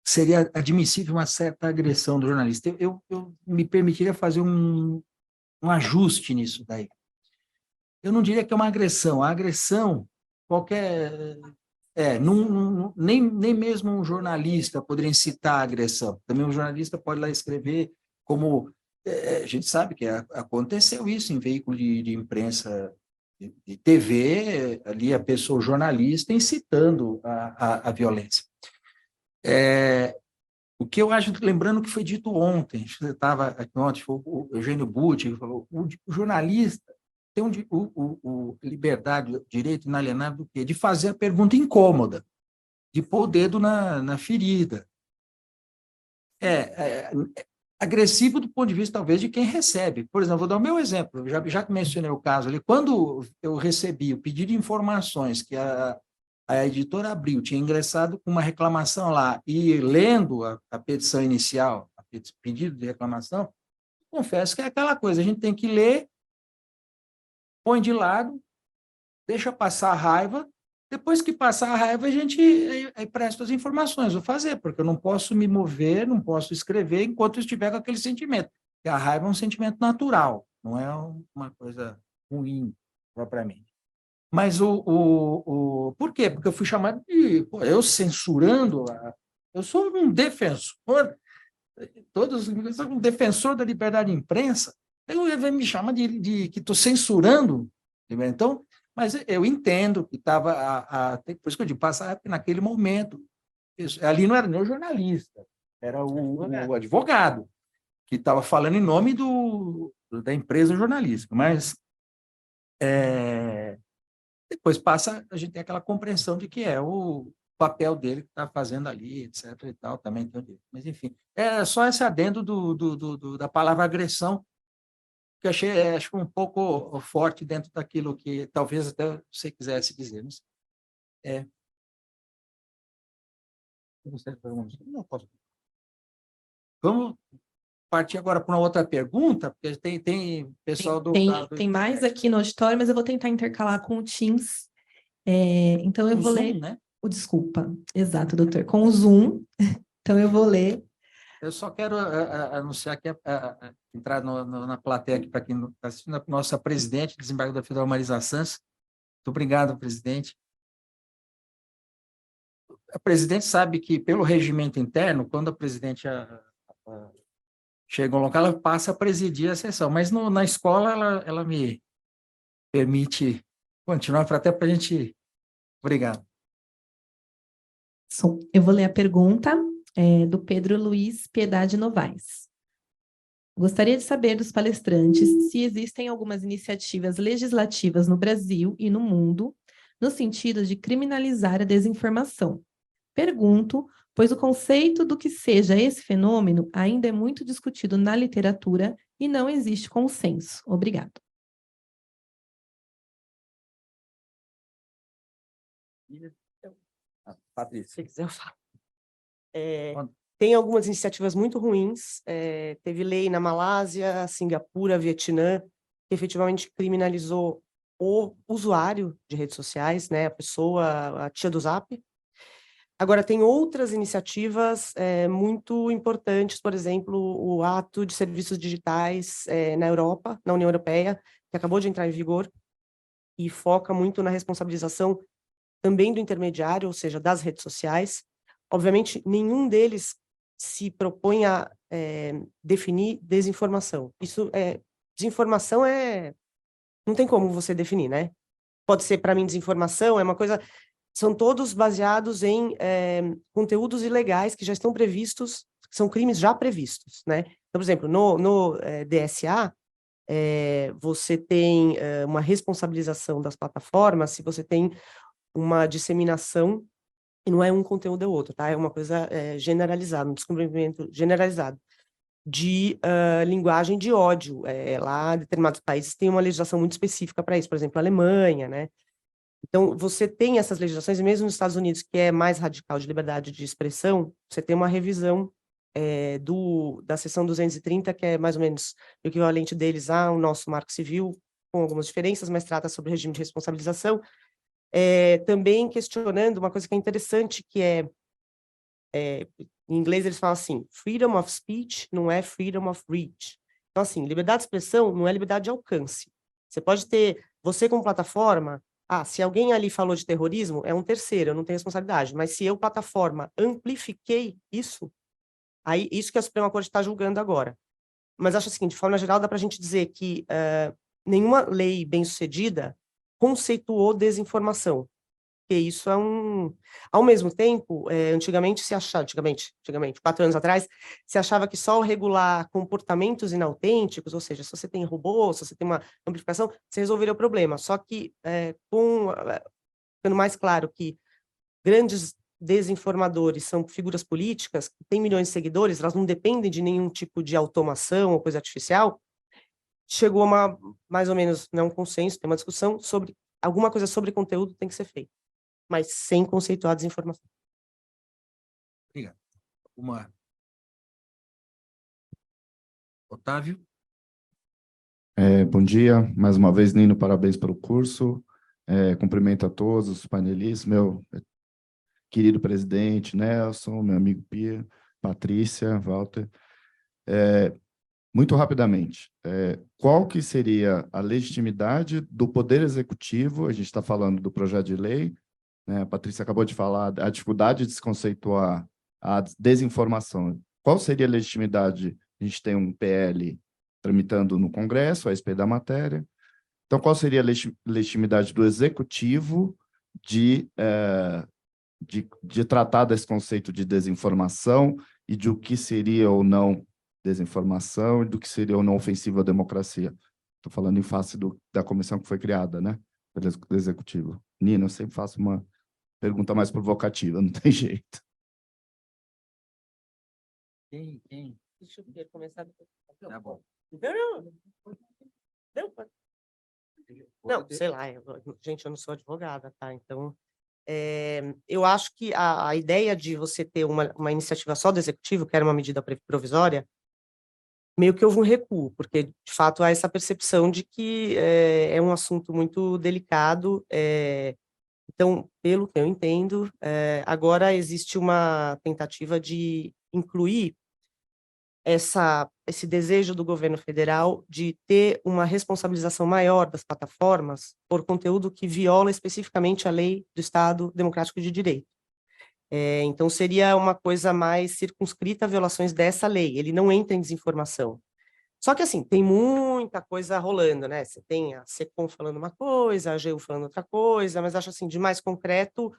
seria admissível uma certa agressão do jornalista. Eu me permitiria fazer um ajuste nisso daí. Eu não diria que é uma agressão. A agressão, nem mesmo um jornalista poderia incitar a agressão. Também um jornalista pode lá escrever como... a gente sabe que aconteceu isso em veículo de imprensa, de TV, ali a pessoa, o jornalista, incitando a violência. O que eu acho, lembrando que foi dito ontem, você estava aqui ontem, foi o Eugênio Butti, que falou, o jornalista tem liberdade, o direito inalienável do quê? De fazer a pergunta incômoda, de pôr o dedo na ferida. Agressivo do ponto de vista, talvez, de quem recebe. Por exemplo, vou dar o meu exemplo, já que mencionei o caso ali, quando eu recebi o pedido de informações que a editora Abril tinha ingressado com uma reclamação lá e lendo a petição inicial, pedido de reclamação, confesso que é aquela coisa, a gente tem que ler, põe de lado, deixa passar a raiva, Depois que passar a raiva, a gente aí presta as informações, vou fazer, porque eu não posso me mover, não posso escrever enquanto eu estiver com aquele sentimento. E a raiva é um sentimento natural, não é uma coisa ruim, propriamente. Mas por quê? Porque eu fui chamado de... Pô, eu censurando... Eu sou um defensor, todos eu sou um defensor da liberdade de imprensa, ele me chama de que estou censurando. Então, mas eu entendo que estava... Por isso que eu digo, passa naquele momento. Ali não era nem o jornalista, era o advogado, que estava falando em nome da empresa jornalística. Mas depois passa, a gente tem aquela compreensão de que é o papel dele que está fazendo ali, etc. e tal, também tem o direito. Mas, enfim, é só esse adendo da palavra agressão, que eu achei acho um pouco forte dentro daquilo que talvez até você quisesse dizer. Não posso. Vamos partir agora para uma outra pergunta, porque tem pessoal do... Tem mais aqui no auditório, mas eu vou tentar intercalar com o Teams. Então, eu o vou Zoom, ler... né? Desculpa, exato, doutor. Com o Zoom, então eu vou ler. Eu só quero anunciar que entrar na plateia aqui, para quem está assistindo, a nossa presidente, desembargadora federal Marisa Santos. Muito obrigado, presidente. A presidente sabe que, pelo regimento interno, quando a presidente chega a um local, ela passa a presidir a sessão, mas na escola ela me permite continuar, até para a gente... Obrigado. Eu vou ler a pergunta do Pedro Luiz Piedade Novaes. Gostaria de saber dos palestrantes se existem algumas iniciativas legislativas no Brasil e no mundo no sentido de criminalizar a desinformação. Pergunto, pois o conceito do que seja esse fenômeno ainda é muito discutido na literatura e não existe consenso. Obrigado. Patrícia. Se quiser, eu falo. Tem algumas iniciativas muito ruins. Teve lei na Malásia, Singapura, Vietnã, que efetivamente criminalizou o usuário de redes sociais, né, a pessoa, a tia do Zap. Agora, tem outras iniciativas muito importantes, por exemplo, o Ato de Serviços Digitais na Europa, na União Europeia, que acabou de entrar em vigor, e foca muito na responsabilização também do intermediário, ou seja, das redes sociais. Obviamente, nenhum deles se propõe a definir desinformação. Desinformação não tem como você definir, né? Pode ser, para mim, desinformação, é uma coisa... São todos baseados em conteúdos ilegais que já estão previstos, que são crimes já previstos, né? Então, por exemplo, no DSA, você tem uma responsabilização das plataformas se você tem uma disseminação, e não é um conteúdo ou outro, tá? É uma coisa generalizada, um descumprimento generalizado de linguagem de ódio. Lá, em determinados países, tem uma legislação muito específica para isso, por exemplo, a Alemanha, né? Então, você tem essas legislações, e mesmo nos Estados Unidos, que é mais radical de liberdade de expressão, você tem uma revisão da seção 230, que é mais ou menos o equivalente deles ao nosso Marco Civil, com algumas diferenças, mas trata sobre regime de responsabilização, também questionando uma coisa que é interessante, que em inglês eles falam assim, freedom of speech não é freedom of reach. Então, assim, liberdade de expressão não é liberdade de alcance. Você pode ter, você como plataforma, se alguém ali falou de terrorismo, é um terceiro, eu não tenho responsabilidade, mas se eu, plataforma, amplifiquei isso, aí isso que a Suprema Corte está julgando agora. Mas acho assim, de forma geral, dá para a gente dizer que nenhuma lei bem-sucedida conceituou desinformação, porque isso é Ao mesmo tempo, antigamente se achava, 4 anos atrás, se achava que só regular comportamentos inautênticos, ou seja, se você tem robô, se você tem uma amplificação, você resolveria o problema. Só que, ficando mais claro que grandes desinformadores são figuras políticas, que têm milhões de seguidores, elas não dependem de nenhum tipo de automação ou coisa artificial, chegou a mais ou menos, não um consenso, tem uma discussão sobre alguma coisa sobre conteúdo tem que ser feita, mas sem conceituar a desinformação. Obrigado. Otávio? Bom dia, mais uma vez, Nino, parabéns pelo curso. Cumprimento a todos os panelistas, meu querido presidente Nelson, meu amigo Pia, Patrícia, Walter. Muito rapidamente, qual que seria a legitimidade do Poder Executivo? A gente está falando do projeto de lei, né? A Patrícia acabou de falar a dificuldade de desconceituar a desinformação. Qual seria a legitimidade? A gente tem um PL tramitando no Congresso a respeito da matéria. Então, qual seria a legitimidade do Executivo de tratar desse conceito de desinformação e de o que seria ou não desinformação e do que seria ou não ofensiva à democracia? Estou falando em face da comissão que foi criada, né, pelo Executivo. Nina, eu sempre faço uma pergunta mais provocativa, não tem jeito. Quem? Deixa eu começar. Tá bom. Não, sei lá, gente, eu não sou advogada, tá? Então, eu acho que a ideia de você ter uma iniciativa só do Executivo, que era uma medida provisória, meio que houve um recuo, porque, de fato, há essa percepção de que é um assunto muito delicado. Então, pelo que eu entendo, agora existe uma tentativa de incluir esse desejo do governo federal de ter uma responsabilização maior das plataformas por conteúdo que viola especificamente a lei do Estado Democrático de Direito. Então, seria uma coisa mais circunscrita a violações dessa lei, ele não entra em desinformação. Só que, assim, tem muita coisa rolando, né? Você tem a SECOM falando uma coisa, a AGU falando outra coisa, mas acho, assim, de mais concreto,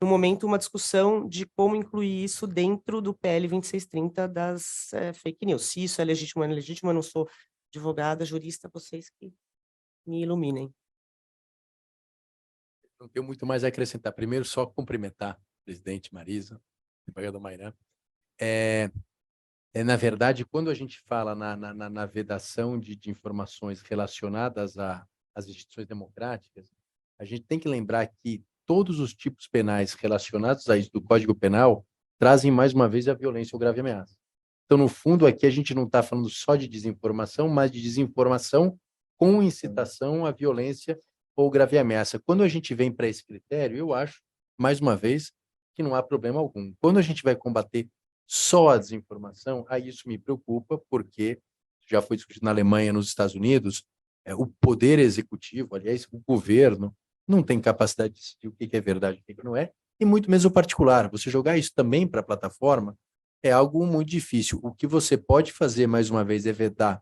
no momento, uma discussão de como incluir isso dentro do PL 2630 das fake news. Se isso é legítimo ou não é legítimo, eu não sou advogada, jurista, vocês que me iluminem. Não tenho muito mais a acrescentar. Primeiro, só cumprimentar a presidente Marisa, desembargador Mairã. Na verdade, quando a gente fala na vedação de informações relacionadas às instituições democráticas, a gente tem que lembrar que todos os tipos penais relacionados a isso do Código Penal trazem, mais uma vez, a violência ou grave ameaça. Então, no fundo, aqui a gente não está falando só de desinformação, mas de desinformação com incitação à violência ou grave ameaça. Quando a gente vem para esse critério, eu acho, mais uma vez, que não há problema algum. Quando a gente vai combater só a desinformação, aí isso me preocupa, porque já foi discutido na Alemanha, nos Estados Unidos, o poder executivo, aliás, o governo, não tem capacidade de decidir o que é verdade e o que não é, e muito menos o particular. Você jogar isso também para a plataforma é algo muito difícil. O que você pode fazer, mais uma vez, é vedar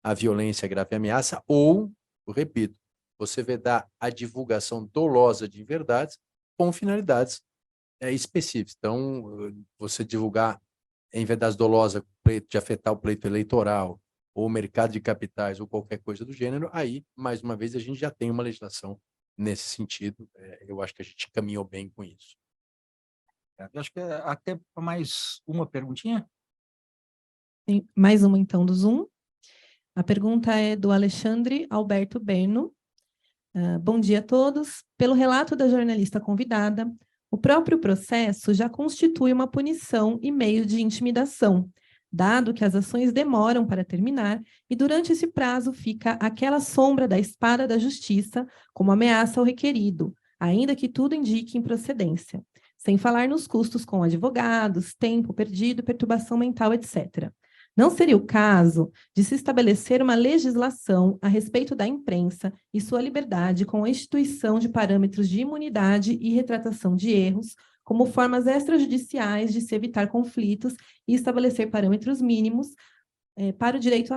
a violência, a grave ameaça, ou, eu repito, você vedar a divulgação dolosa de verdades com finalidades específicas. Então, você divulgar, em vedar dolosa de afetar o pleito eleitoral, ou o mercado de capitais, ou qualquer coisa do gênero, aí, mais uma vez, a gente já tem uma legislação nesse sentido. Eu acho que a gente caminhou bem com isso. Eu acho que até mais uma perguntinha. Tem mais uma, então, do Zoom. A pergunta é do Alexandre Alberto Berno. Bom dia a todos. Pelo relato da jornalista convidada, o próprio processo já constitui uma punição e meio de intimidação, dado que as ações demoram para terminar e durante esse prazo fica aquela sombra da espada da justiça como ameaça ao requerido, ainda que tudo indique improcedência, sem falar nos custos com advogados, tempo perdido, perturbação mental, etc. Não seria o caso de se estabelecer uma legislação a respeito da imprensa e sua liberdade com a instituição de parâmetros de imunidade e retratação de erros, como formas extrajudiciais de se evitar conflitos e estabelecer parâmetros mínimos para o direito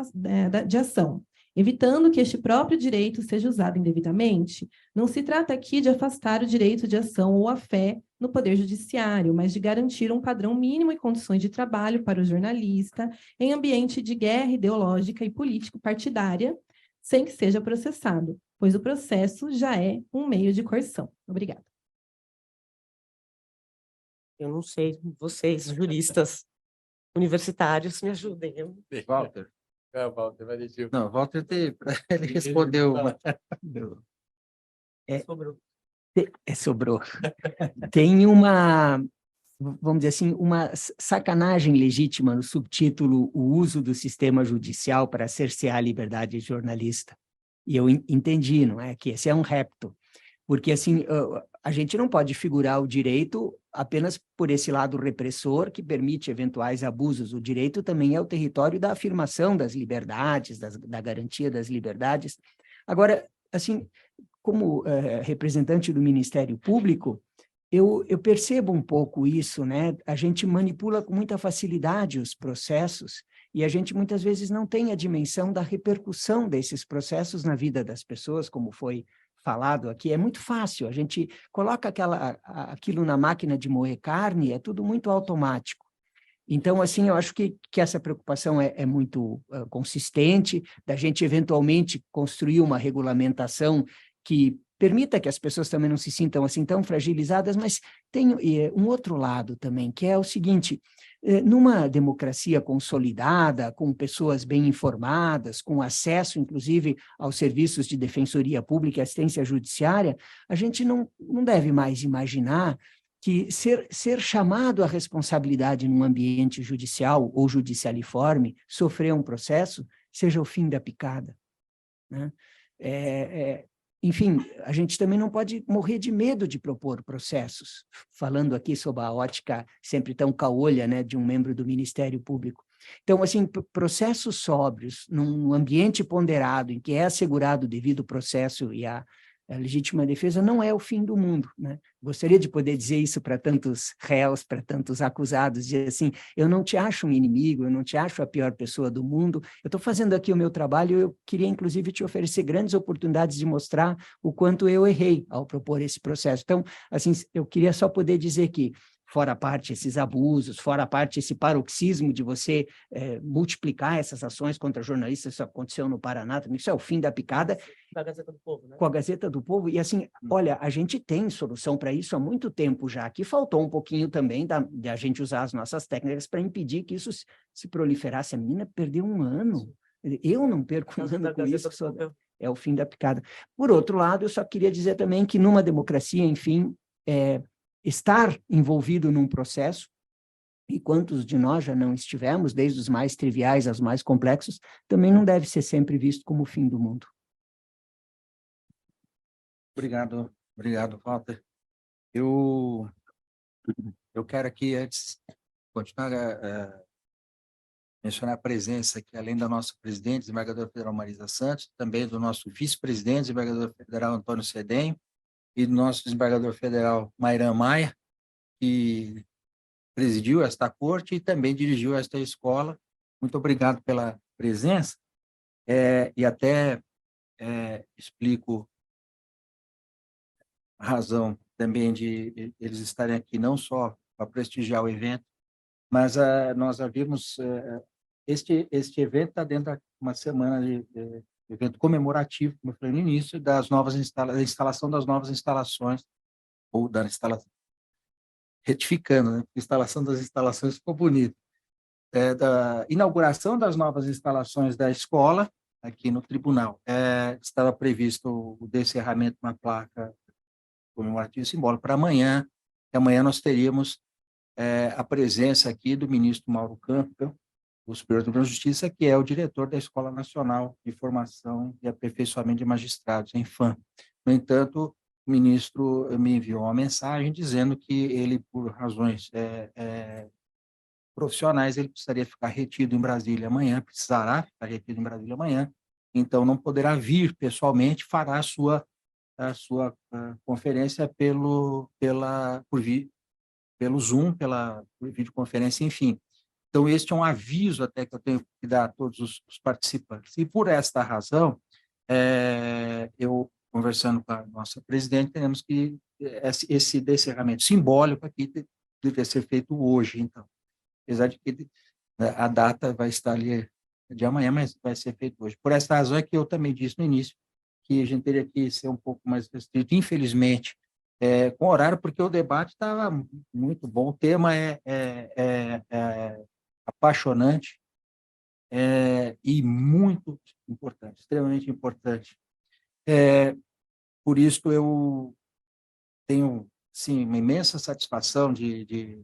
de ação, evitando que este próprio direito seja usado indevidamente? Não se trata aqui de afastar o direito de ação ou a fé no Poder Judiciário, mas de garantir um padrão mínimo e condições de trabalho para o jornalista em ambiente de guerra ideológica e político-partidária, sem que seja processado, pois o processo já é um meio de coerção. Obrigada. Eu não sei, vocês, juristas universitários, me ajudem. Walter. Walter, vai deixar. Não, Walter, ele respondeu. Sobrou. Sobrou. Tem uma, vamos dizer assim, uma sacanagem legítima no subtítulo "O uso do sistema judicial para cercear a liberdade jornalista". E eu entendi, não é? Que esse é um repto. Porque, assim, a gente não pode figurar o direito apenas por esse lado repressor que permite eventuais abusos. O direito também é o território da afirmação das liberdades, da garantia das liberdades. Agora, assim, como representante do Ministério Público, eu percebo um pouco isso, né? A gente manipula com muita facilidade os processos e a gente muitas vezes não tem a dimensão da repercussão desses processos na vida das pessoas, como foi falado aqui. É muito fácil, a gente coloca aquilo na máquina de moer carne, é tudo muito automático. Então, assim, eu acho que essa preocupação é muito consistente, da gente eventualmente construir uma regulamentação que permita que as pessoas também não se sintam assim tão fragilizadas, mas tem um outro lado também, que é o seguinte: numa democracia consolidada, com pessoas bem informadas, com acesso, inclusive, aos serviços de defensoria pública e assistência judiciária, a gente não deve mais imaginar que ser chamado à responsabilidade num ambiente judicial ou judicialiforme, sofrer um processo, seja o fim da picada, né? Enfim, a gente também não pode morrer de medo de propor processos, falando aqui sob a ótica sempre tão caolha, né, de um membro do Ministério Público. Então, assim, processos sóbrios, num ambiente ponderado, em que é assegurado o devido processo e a legítima defesa, não é o fim do mundo, né? Gostaria de poder dizer isso para tantos réus, para tantos acusados, dizer assim: eu não te acho um inimigo, eu não te acho a pior pessoa do mundo, eu estou fazendo aqui o meu trabalho, eu queria inclusive te oferecer grandes oportunidades de mostrar o quanto eu errei ao propor esse processo. Então, assim, eu queria só poder dizer que, fora a parte esses abusos, fora a parte esse paroxismo de você multiplicar essas ações contra jornalistas, isso aconteceu no Paraná, também, isso é o fim da picada. Com a Gazeta do Povo, né? Com a Gazeta do Povo, e assim, olha, a gente tem solução para isso há muito tempo já, que faltou um pouquinho também de a gente usar as nossas técnicas para impedir que isso se proliferasse. A menina perdeu um ano, eu não perco um ano com isso, é o fim da picada. Por outro lado, eu só queria dizer também que numa democracia, enfim, estar envolvido num processo, e quantos de nós já não estivemos, desde os mais triviais aos mais complexos, também não deve ser sempre visto como o fim do mundo. Obrigado, Walter. Eu quero aqui, antes de continuar, mencionar a presença aqui, além da nossa presidente, desembargadora federal Marisa Santos, também do nosso vice-presidente, desembargador federal Antônio Cedenho, e do nosso desembargador federal Mairan Maia, que presidiu esta corte e também dirigiu esta escola. Muito obrigado pela presença, e até explico a razão também de eles estarem aqui, não só para prestigiar o evento, mas nós havíamos, este evento está dentro de uma semana de evento comemorativo, como eu falei no início, da instalação das novas instalações, ou da instalação, retificando, né? Instalação das instalações ficou bonito, da inauguração das novas instalações da escola, aqui no tribunal. Estava previsto o descerramento de uma placa comemorativo simbólico para amanhã, e amanhã nós teríamos a presença aqui do ministro Mauro Campbell, do Superior Tribunal de Justiça, que é o diretor da Escola Nacional de Formação e Aperfeiçoamento de Magistrados, ENFAM. No entanto, o ministro me enviou uma mensagem dizendo que ele, por razões profissionais, ele precisaria ficar retido em Brasília amanhã, precisará ficar retido em Brasília amanhã, então não poderá vir pessoalmente, fará a sua conferência pelo Zoom, por videoconferência, enfim. Então, este é um aviso até que eu tenho que dar a todos os participantes. E, por esta razão, eu, conversando com a nossa presidente, temos que esse descerramento simbólico aqui deve ser feito hoje, então. Apesar de que a data vai estar ali de amanhã, mas vai ser feito hoje. Por essa razão é que eu também disse no início que a gente teria que ser um pouco mais restrito, infelizmente, com horário, porque o debate estava muito bom, o tema é apaixonante e muito importante, extremamente importante. Por isso, eu tenho, sim, uma imensa satisfação de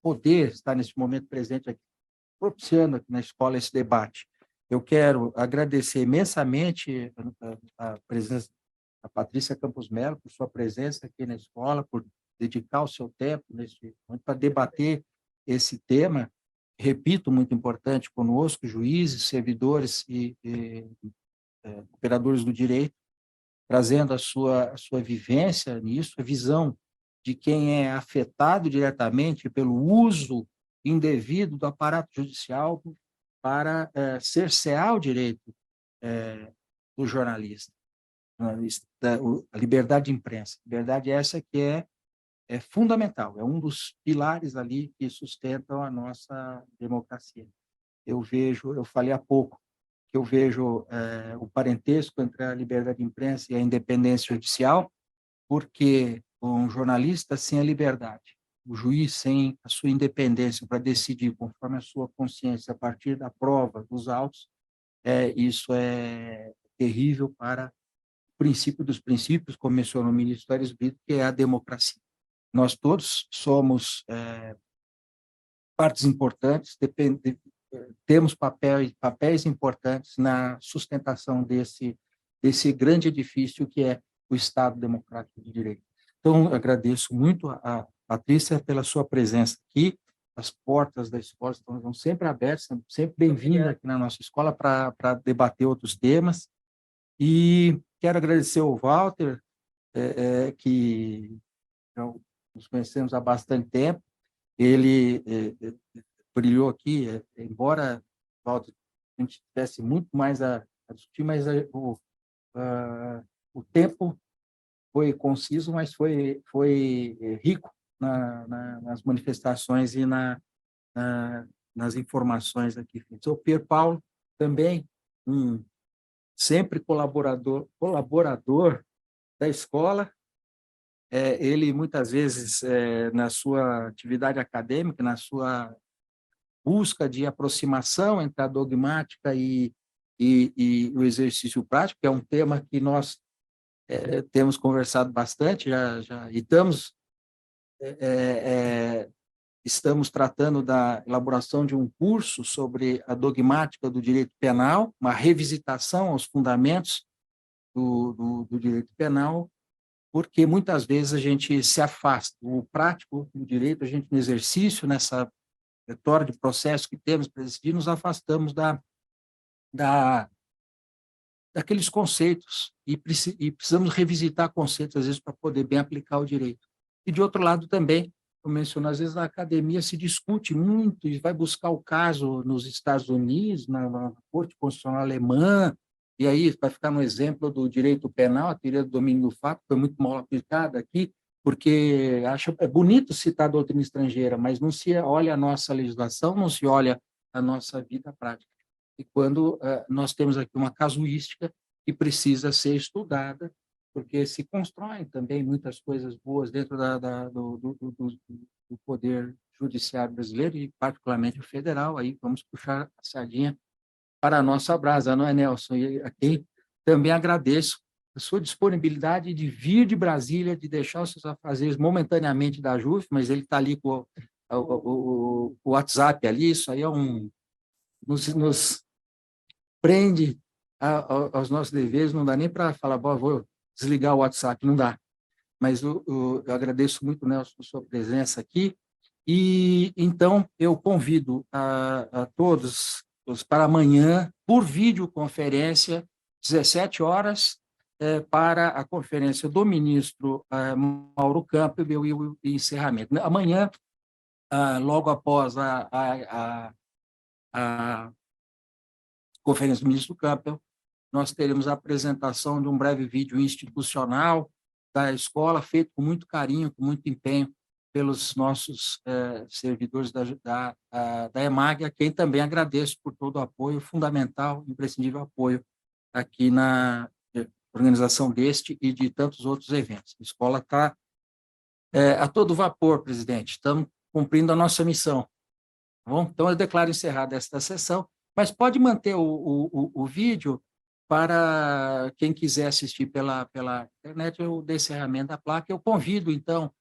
poder estar nesse momento presente aqui, propiciando aqui na escola esse debate. Eu quero agradecer imensamente a presença a Patrícia Campos Melo, por sua presença aqui na escola, por dedicar o seu tempo nesse momento para debater esse tema, repito, muito importante conosco, juízes, servidores e operadores do direito, trazendo a sua vivência nisso, a visão de quem é afetado diretamente pelo uso indevido do aparato judicial para cercear o direito do jornalista, a liberdade de imprensa. Liberdade essa que é fundamental, é um dos pilares ali que sustentam a nossa democracia. Eu falei há pouco, que eu vejo o parentesco entre a liberdade de imprensa e a independência judicial, porque um jornalista sem a liberdade, o juiz sem a sua independência para decidir conforme a sua consciência a partir da prova, dos autos, isso é terrível para o princípio dos princípios, como mencionou o ministro Aires Brito, que é a democracia. Nós todos somos partes importantes, temos papéis importantes na sustentação desse grande edifício que é o Estado Democrático de Direito. Então, agradeço muito a Patrícia pela sua presença aqui. As portas da escola estão sempre abertas, sempre bem-vinda aqui na nossa escola para debater outros temas. E quero agradecer ao Walter, que nos conhecemos há bastante tempo. Ele brilhou aqui, embora, Walter, a gente tivesse muito mais a discutir, mas o tempo foi conciso, mas foi rico nas manifestações e nas informações aqui. O Pier Paulo também, sempre colaborador da escola. Ele, muitas vezes, na sua atividade acadêmica, na sua busca de aproximação entre a dogmática e o exercício prático, que é um tema que nós temos conversado bastante, e estamos tratando da elaboração de um curso sobre a dogmática do direito penal, uma revisitação aos fundamentos do direito penal, porque muitas vezes a gente se afasta, o prático do direito, a gente no exercício, nessa retórica de processo que temos para decidir, nos afastamos daqueles conceitos e precisamos revisitar conceitos, às vezes, para poder bem aplicar o direito. E, de outro lado, também, eu menciono, às vezes, na academia se discute muito e vai buscar o caso nos Estados Unidos, na Corte Constitucional Alemã, e aí vai ficar no exemplo do direito penal, a teoria do domínio do fato, foi muito mal aplicada aqui, porque é bonito citar a doutrina estrangeira, mas não se olha a nossa legislação, não se olha a nossa vida prática. E quando nós temos aqui uma casuística que precisa ser estudada, porque se constroem também muitas coisas boas dentro do poder judiciário brasileiro, e particularmente o federal, aí vamos puxar a sardinha para a nossa brasa, não é, Nelson? E aqui também agradeço a sua disponibilidade de vir de Brasília, de deixar os seus afazeres momentaneamente da JUF, mas ele está ali com o WhatsApp ali, isso aí nos prende aos nossos deveres, não dá nem para falar, vou desligar o WhatsApp, não dá. Mas eu agradeço muito, Nelson, por sua presença aqui, e então eu convido a todos para amanhã, por videoconferência, 17 horas, para a conferência do ministro Mauro Campbell e o encerramento. Amanhã, logo após a conferência do ministro Campbell, nós teremos a apresentação de um breve vídeo institucional da escola, feito com muito carinho, com muito empenho, pelos nossos servidores da EMAG, a quem também agradeço por todo o apoio, fundamental, imprescindível apoio aqui na organização deste e de tantos outros eventos. A escola está a todo vapor, presidente, estamos cumprindo a nossa missão. Tá bom? Então, eu declaro encerrada esta sessão, mas pode manter o vídeo para quem quiser assistir pela internet, o encerramento da placa. Eu convido, então,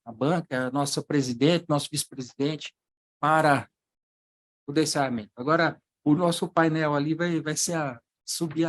a banca, a nossa presidente, nosso vice-presidente, para o encerramento. Agora, o nosso painel ali vai subir